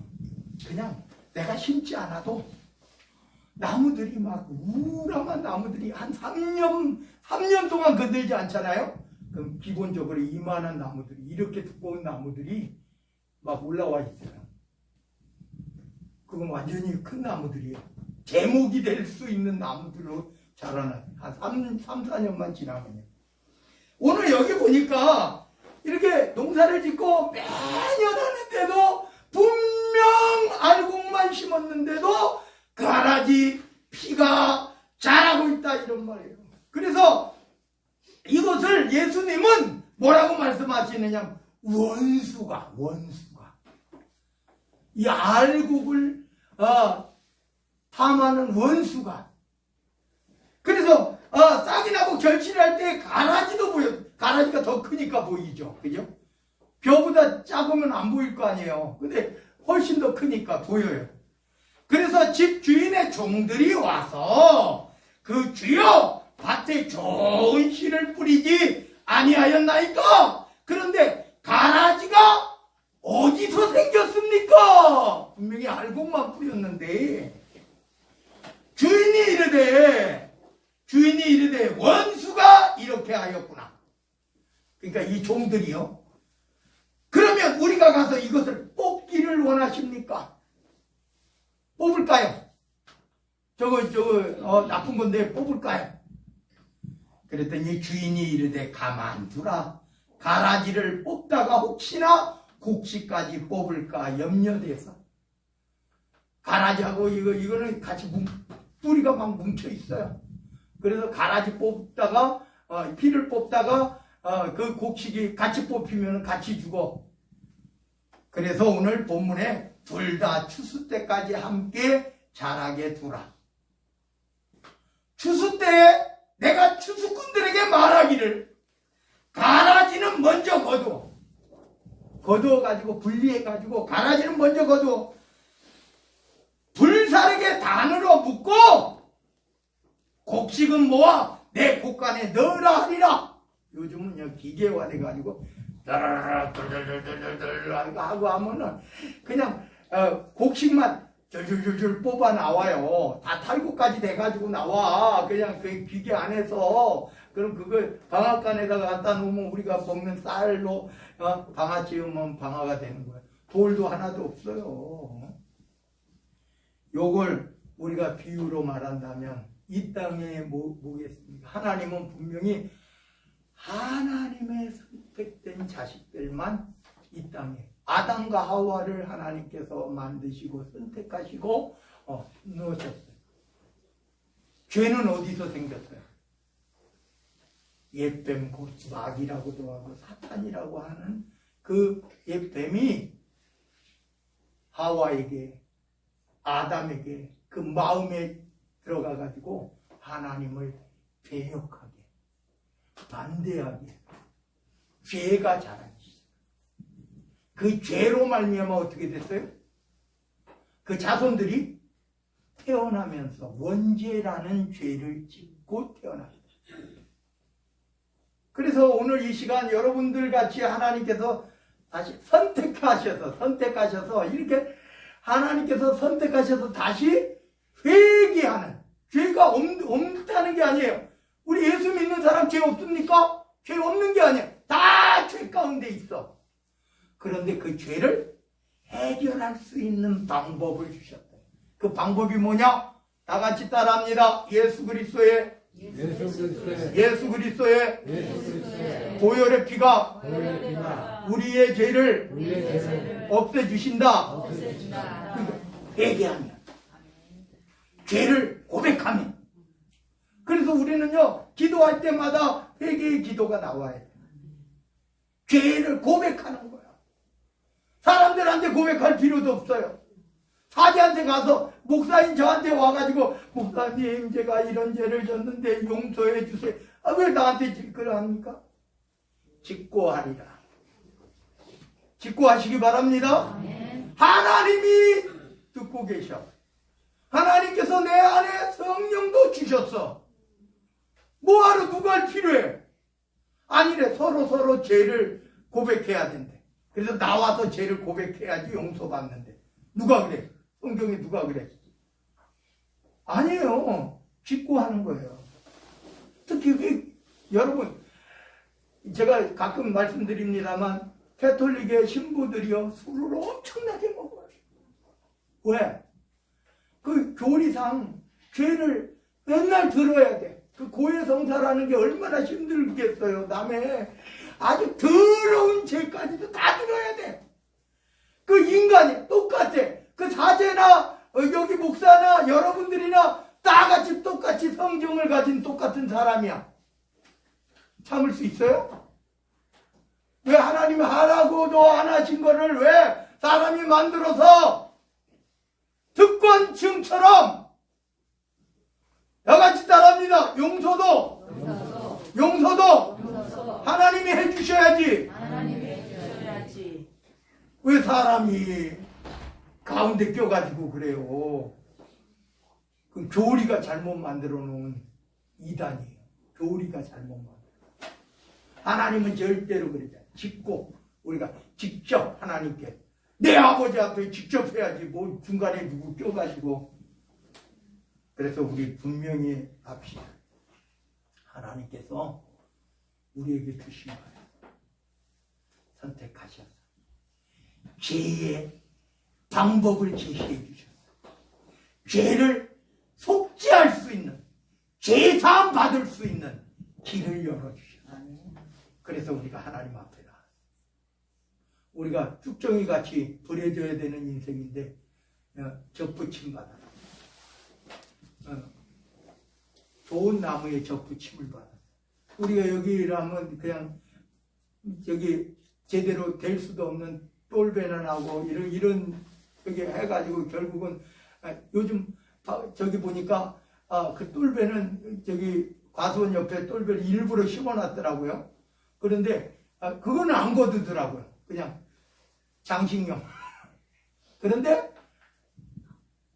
그냥 내가 심지 않아도 나무들이 막 우람한 나무들이 한 3년 동안 건들지 않잖아요. 그럼 기본적으로 이만한 나무들이 이렇게 두꺼운 나무들이 막 올라와 있어요. 그건 완전히 큰 나무들이에요. 제목이 될 수 있는 나무들로 자라나요. 한 3-4년만 지나면요. 오늘 여기 보니까 이렇게 농사를 짓고 매년 하는데도 분명 알곡만 심었는데도 가라지 피가 자라고 있다 이런 말이에요. 그래서 이것을 예수님은 뭐라고 말씀하시느냐 원수가 이 알곡을 탐하는 원수가 그래서 싹이 나고 결실할 때 가라지도 보여요. 가라지가 더 크니까 보이죠. 그죠? 벼보다 작으면 안 보일 거 아니에요. 근데 훨씬 더 크니까 보여요. 그래서 집 주인의 종들이 와서 그 주여 밭에 좋은 씨를 뿌리지 아니하였나이까? 그런데 가라지가 어디서 생겼습니까? 분명히 알곡만 뿌렸는데 주인이 이르되 원수가 이렇게 하였구나. 그러니까 이 종들이요. 그러면 우리가 가서 이것을 뽑기를 원하십니까? 뽑을까요? 저거 나쁜 건데 뽑을까요? 그랬더니 주인이 이르되 가만두라. 가라지를 뽑다가 혹시나 곡식까지 뽑을까 염려돼서. 가라지하고 이거는 같이 뿌리가 막 뭉쳐 있어요. 그래서 가라지 뽑다가 피를 뽑다가 그 곡식이 같이 뽑히면 같이 죽어. 그래서 오늘 본문에 둘 다 추수 때까지 함께 자라게 두라. 추수 때에 내가 추수꾼들에게 말하기를 가라지는 먼저 거두어가지고 분리해가지고 가라지는 먼저 거두어 불사르게 단으로 묶고 곡식은 모아 내 곡간에 넣으라 하리라. 요즘은 기계화돼가지고 덜덜덜덜덜덜 하고 하면은 그냥 곡식만 줄줄줄줄 뽑아 나와요. 다 탈곡까지 돼가지고 나와. 그냥 그 기계 안에서 그럼 그걸 방앗간에다가 갖다 놓으면 우리가 먹는 쌀로 방아 찌우면 방아가 되는 거예요. 돌도 하나도 없어요. 요걸 우리가 비유로 말한다면 이 땅에 뭐겠습니까? 하나님은 분명히 하나님의 선택된 자식들만 이 땅에 아담과 하와를 하나님께서 만드시고 선택하시고 넣으셨어요. 죄는 어디서 생겼어요? 옛뱀 곧 마귀라고도 하고 사탄이라고 하는 그 옛뱀이 하와에게 아담에게 그 마음에 들어가 가지고 하나님을 배역하게 반대하게 죄가 자라니 그 죄로 말미암아 어떻게 됐어요? 그 자손들이 태어나면서 원죄라는 죄를 짓고 태어났어요. 그래서 오늘 이 시간 여러분들 같이 하나님께서 다시 선택하셔서 이렇게 하나님께서 선택하셔서 다시 회개하는 죄가 없다는 게 아니에요. 우리 예수 믿는 사람 죄 없습니까? 죄 없는 게 아니에요. 다 죄 가운데 있어. 그런데 그 죄를 해결할 수 있는 방법을 주셨어요. 그 방법이 뭐냐? 다 같이 따라합니다. 예수 그리스도의 보혈의 피가 우리의 죄를 없애주신다. 회개하면, 죄를 고백하면. 그래서 우리는요 기도할 때마다 회개의 기도가 나와야 돼. 죄를 고백하는 거야. 사람들한테 고백할 필요도 없어요. 사제한테 가서 목사님 저한테 와가지고 목사님 제가 이런 죄를 졌는데 용서해 주세요. 왜 나한테 질거를 합니까? 직고하리라. 직고하시기 바랍니다. 하나님이 듣고 계셔. 하나님께서 내 안에 성령도 주셨어. 뭐하러 누가 필요해? 아니래. 서로 죄를 고백해야 된대. 그래서 나와서 죄를 고백해야지 용서받는데. 누가 그래? 성경에 누가 그래? 아니에요. 직고하는 거예요. 특히 여러분 제가 가끔 말씀드립니다만 가톨릭의 신부들이요 술을 엄청나게 먹어요. 왜? 그 교리상 죄를 맨날 들어야 돼. 그 고해성사라는 게 얼마나 힘들겠어요. 남의 아주 더러운 죄까지도 다 들어야 돼. 그 인간이 똑같아. 그 사제나 여기 목사나 여러분들이나 다 같이 똑같이 성경을 가진 똑같은 사람이야. 참을 수 있어요? 왜 하나님이 하라고도 안 하신 거를 왜 사람이 만들어서 특권층처럼 여같이 따라합니다. 용서도 하나님이 해주셔야지. 왜 사람이 가운데 껴가지고 그래요? 그 교리가 잘못 만들어 놓은 이단이에요. 교리가 잘못 만들어. 하나님은 절대로 그러잖아요. 우리가 직접 하나님께 내 아버지 앞에 직접 해야지 뭐 중간에 누구 껴가지고. 그래서 우리 분명히 합시다. 하나님께서 우리에게 주신 거예요. 선택하셔서 죄의 방법을 제시해 주셨어요. 죄를 속죄할 수 있는, 죄사함 받을 수 있는 길을 열어주셨어요. 그래서 우리가 하나님 앞에 나왔어요. 우리가 쭉정이 같이 부려져야 되는 인생인데 접붙임 받아라. 좋은 나무에 접붙임을 받았어요. 우리가 여기라면 그냥 저기 제대로 될 수도 없는 똘배나 나고 이런 여기 해가지고 결국은 요즘 저기 보니까 그 똘배는 저기 과수원 옆에 똘배를 일부러 심어놨더라고요. 그런데 그거는 안 거두더라고요. 그냥 장식용. 그런데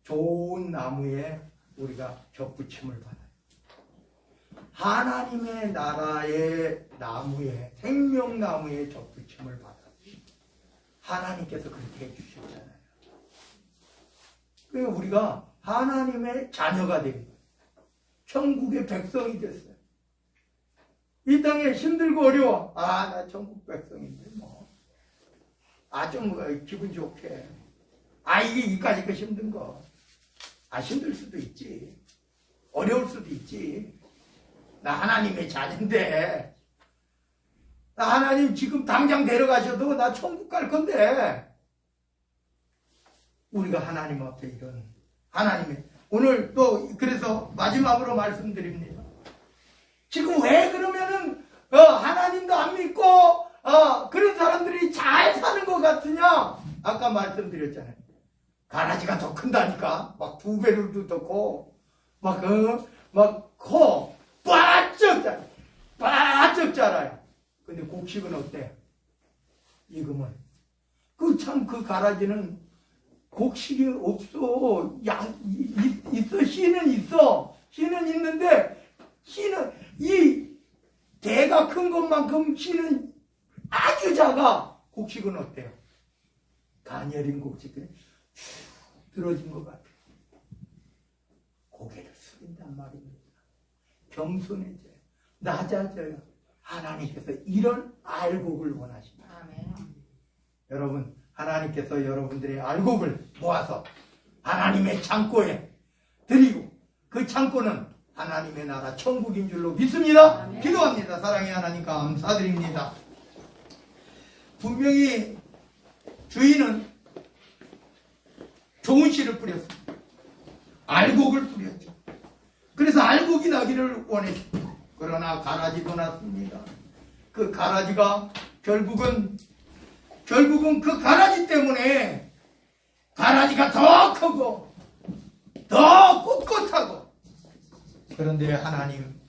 좋은 나무에 우리가 접붙임을 받아요. 하나님의 나라의 나무에, 생명나무에 접붙임을 받아요. 하나님께서 그렇게 해주셨잖아요. 그러니까 우리가 하나님의 자녀가 된 거예요. 천국의 백성이 됐어요. 이 땅에 힘들고 어려워. 아, 나 천국 백성인데 뭐. 아, 좀 기분 좋게. 아, 이게 이까짓 거 힘든 거. 아, 힘들 수도 있지. 어려울 수도 있지. 나 하나님의 자녀인데. 나 하나님 지금 당장 데려가셔도 나 천국 갈 건데. 우리가 하나님 앞에 이런 하나님의 오늘 또 그래서 마지막으로 말씀드립니다. 지금 왜 그러면은 하나님도 안 믿고 그런 사람들이 잘 사는 것 같으냐? 아까 말씀드렸잖아요. 가라지가 더 큰다니까. 막 2배로도 더 커. 막 커. 바쩍 자라. 바쩍 자라요. 근데 곡식은 어때? 익으면 그 가라지는 곡식이 없어. 있어. 씨는 있어. 씨는 있는데 씨는 이 대가 큰 것만큼 씨는 아주 작아. 곡식은 어때요? 가녀린 곡식은 들어진 것 같아. 고개를 숙인단 말입니다. 겸손해져요. 낮아져요. 하나님께서 이런 알곡을 원하십니다. 아멘. 여러분, 하나님께서 여러분들의 알곡을 모아서 하나님의 창고에 드리고 그 창고는 하나님의 나라 천국인 줄로 믿습니다. 아멘. 기도합니다. 사랑의 하나님 감사드립니다. 분명히 주인은 좋은 씨를 뿌렸습니다. 알곡을 뿌렸죠. 그래서 알곡이 나기를 원했습니다. 그러나 가라지도 났습니다. 그 가라지가 결국은 그 가라지 때문에 가라지가 더 크고 더 꿋꿋하고. 그런데 하나님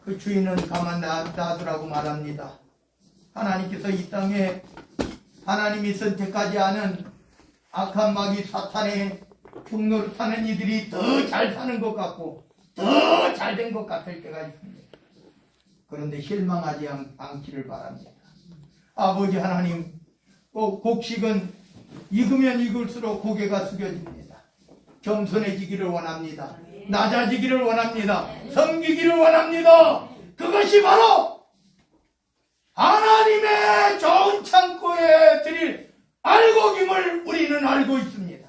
그 주인은 가만 놔두라고 말합니다. 하나님께서 이 땅에 하나님이 선택하지 않은 악한 마귀 사탄의 흉노릇하는 이들이 더 잘 사는 것 같고 더 잘 된 것 같을 때가 있습니다. 그런데 실망하지 않기를 바랍니다. 아버지 하나님, 곡식은 익으면 익을수록 고개가 숙여집니다. 겸손해지기를 원합니다. 낮아지기를 원합니다. 섬기기를 원합니다. 그것이 바로 하나님의 좋은 창고에 드릴 알곡임을 우리는 알고 있습니다.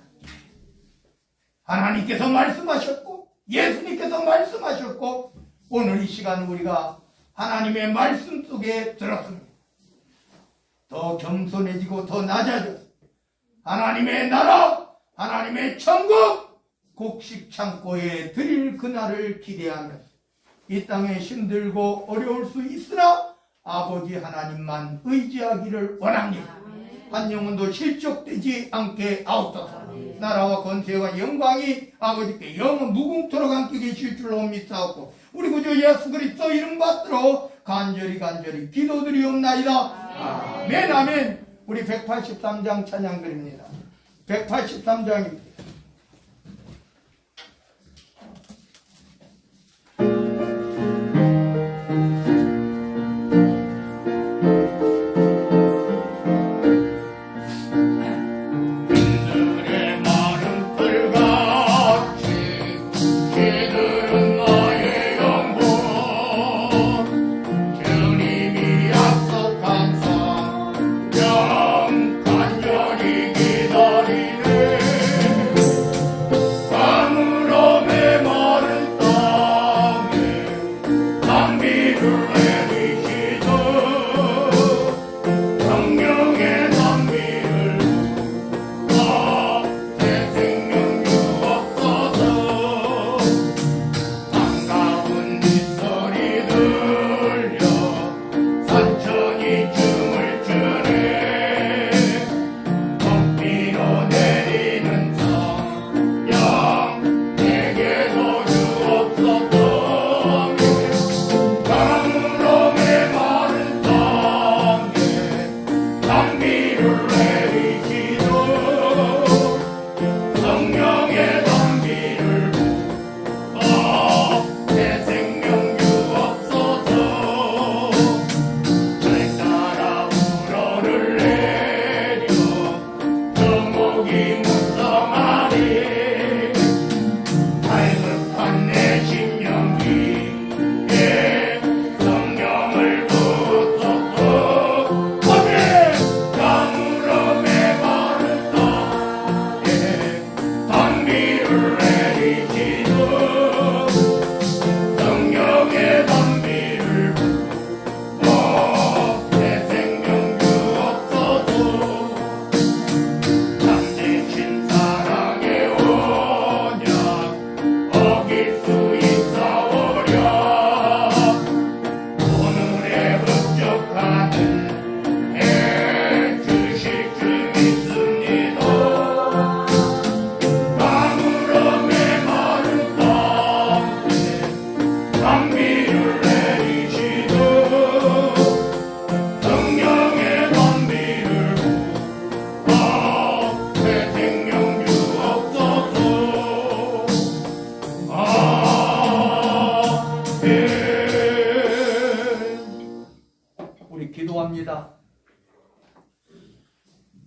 하나님께서 말씀하셨고 예수님께서 말씀하셨고 오늘 이 시간 우리가 하나님의 말씀 속에 들었습니다. 더 겸손해지고 더 낮아져서 하나님의 나라, 하나님의 천국 곡식 창고에 드릴 그날을 기대하며 이 땅에 힘들고 어려울 수 있으나 아버지 하나님만 의지하기를 원합니다. 한 영혼도 실족되지 않게 하옵소서. 나라와 권세와 영광이 아버지께 영원 무궁토록 함께 계실 줄로 믿사옵고 우리 구주 예수 그리스도 이름 받들어 간절히 기도드리옵나이다. 아멘. 아멘. 우리 183장 찬양 드립니다. 183장입니다.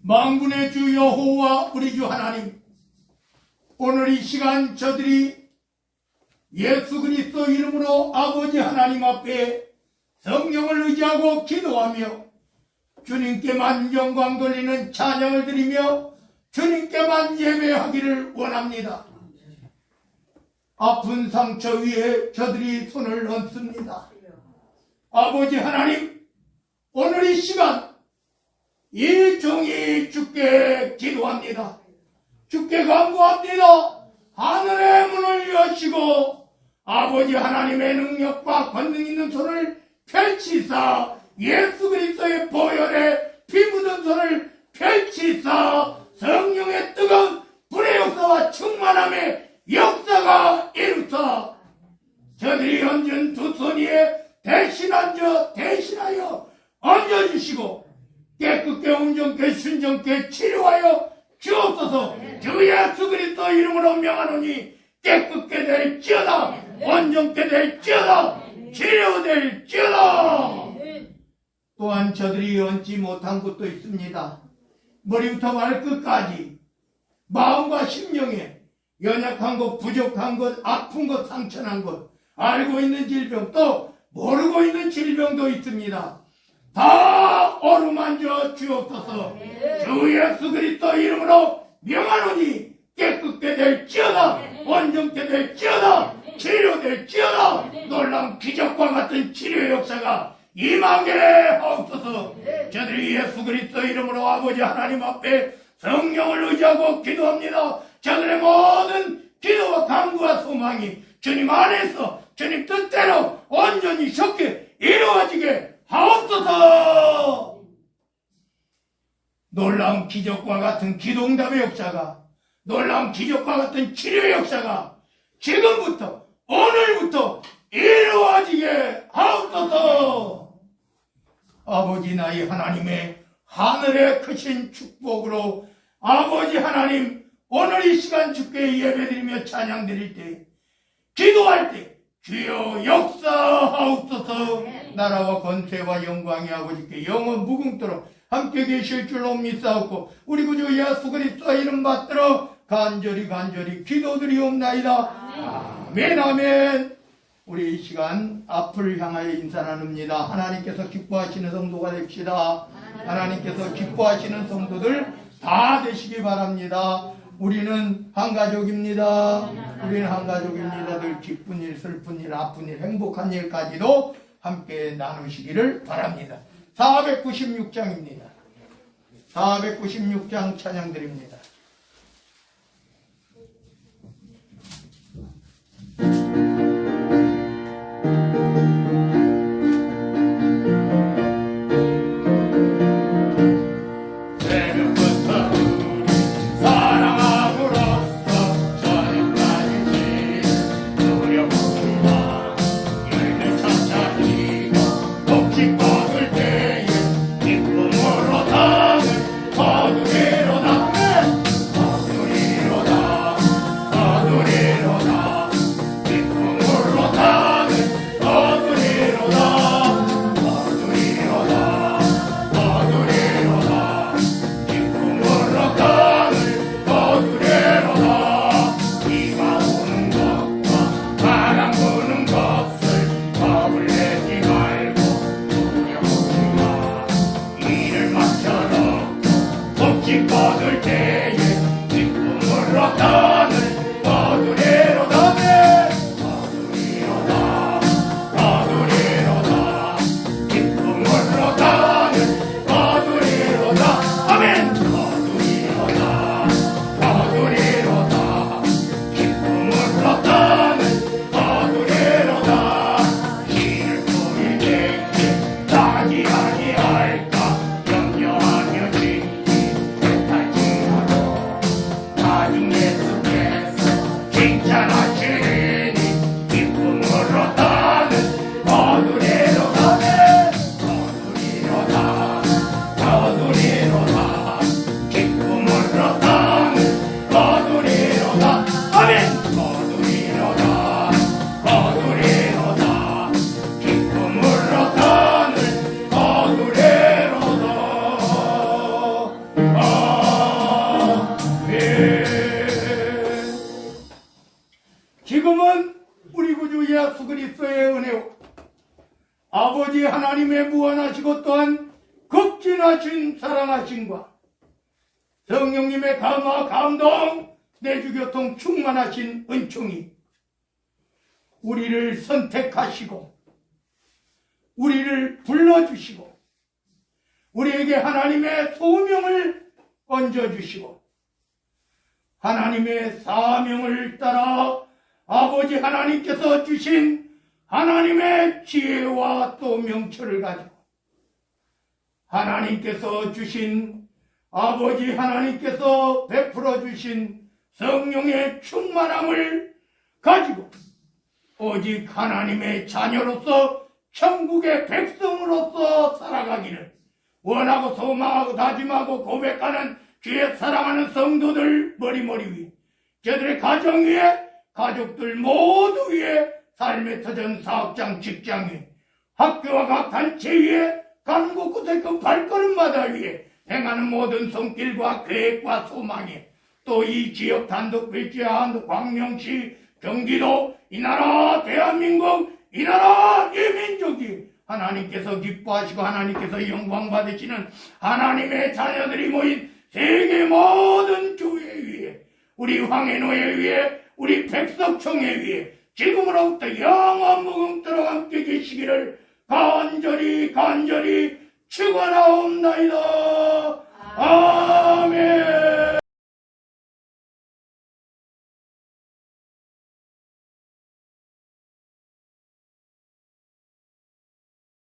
만군의 주 여호와 우리 주 하나님, 오늘 이 시간 저들이 예수 그리스도 이름으로 아버지 하나님 앞에 성령을 의지하고 기도하며 주님께만 영광 돌리는 찬양을 드리며 주님께만 예배하기를 원합니다. 아픈 상처 위에 저들이 손을 얹습니다. 아버지 하나님, 오늘 이 시간 이 종이 주께 기도합니다. 주께 간구합니다. 하늘의 문을 여시고 아버지 하나님의 능력과 권능 있는 손을 펼치사 예수 그리스도의 보혈에 피 묻은 손을 펼치사 성령의 뜨거운 불의 역사와 충만함의 역사가 이루사 저들이 얹은 두 손 위에 대신하여 얹어주시고 깨끗게 온전케 순전케 치료하여 주옵소서. 주 예수 그리스도 이름으로 명하노니 깨끗게 될지어다, 온전케 될지어다, 치료될지어다. 또한 저들이 얹지 못한 것도 있습니다. 머리부터 발끝까지 마음과 심령에 연약한 것, 부족한 것, 아픈 것, 상처난 것, 알고 있는 질병, 또 모르고 있는 질병도 있습니다. 다 어루만져 주옵소서. 주 예수 그리스도 이름으로 명하노니 깨끗게 될지어다, 온전케 될지어다, 치료될지어다. 놀라운 기적과 같은 치료의 역사가 임하게 하옵소서. 저들이 예수 그리스도 이름으로 아버지 하나님 앞에 성령을 의지하고 기도합니다. 저들의 모든 기도와 간구와 소망이 주님 안에서 주님 뜻대로 온전히 쉽게 이루어지게 하옵소서. 놀라운 기적과 같은 기도응답의 역사가, 놀라운 기적과 같은 치료의 역사가 지금부터 오늘부터 이루어지게 하옵소서. 아버지 나의 하나님의 하늘의 크신 축복으로 아버지 하나님, 오늘 이 시간 주께 예배드리며 찬양드릴 때, 기도할 때 주여 역사하옵소서. 나라와 권세와 영광이 아버지께 영원 무궁토록 함께 계실 줄로 믿사옵고 우리 구주 예수 그리스도 이름 받들어 간절히 기도드리옵나이다. 아멘 아멘. 우리 이 시간 앞을 향하여 인사 나눕니다. 하나님께서 기뻐하시는 성도가 됩시다. 하나님께서 기뻐하시는 성도들 다 되시기 바랍니다. 우리는 한 가족입니다. 우리는 한 가족입니다. 늘 기쁜 일, 슬픈 일, 아픈 일, 행복한 일까지도 함께 나누시기를 바랍니다. 496장입니다. 496장 찬양드립니다. 기쁨으로 담은 거두개로 담은 지금은 우리 구주 예수 그리스도의 은혜와 아버지 하나님의 무한하시고 또한 극진하신 사랑하심과 성령님의 감화 감동 내주교통 충만하신 은총이 우리를 선택하시고 우리를 불러주시고 우리에게 하나님의 소명을 얹어주시고 하나님의 사명을 따라 아버지 하나님께서 주신 하나님의 지혜와 또 명철을 가지고 하나님께서 주신 아버지 하나님께서 베풀어 주신 성령의 충만함을 가지고 오직 하나님의 자녀로서 천국의 백성으로서 살아가기를 원하고 소망하고 다짐하고 고백하는 주의 사랑하는 성도들 머리머리 위에 저들의 가정 위에 가족들 모두 위에 삶의 터전 사업장 직장 위에 학교와 각 단체 위에 가는 곳곳에 그 발걸음마다 위에 행하는 모든 손길과 계획과 소망에 또 이 지역 단독 배치한 광명시 경기도 이 나라 대한민국 이 나라 이 민족이 하나님께서 기뻐하시고 하나님께서 영광 받으시는 하나님의 자녀들이 모인 세계 모든 교회 위에 우리 황해노회 위에 우리 백석총회 위에 지금으로부터 영원 무궁토록 함께 계시기를 간절히 축원하옵나이다.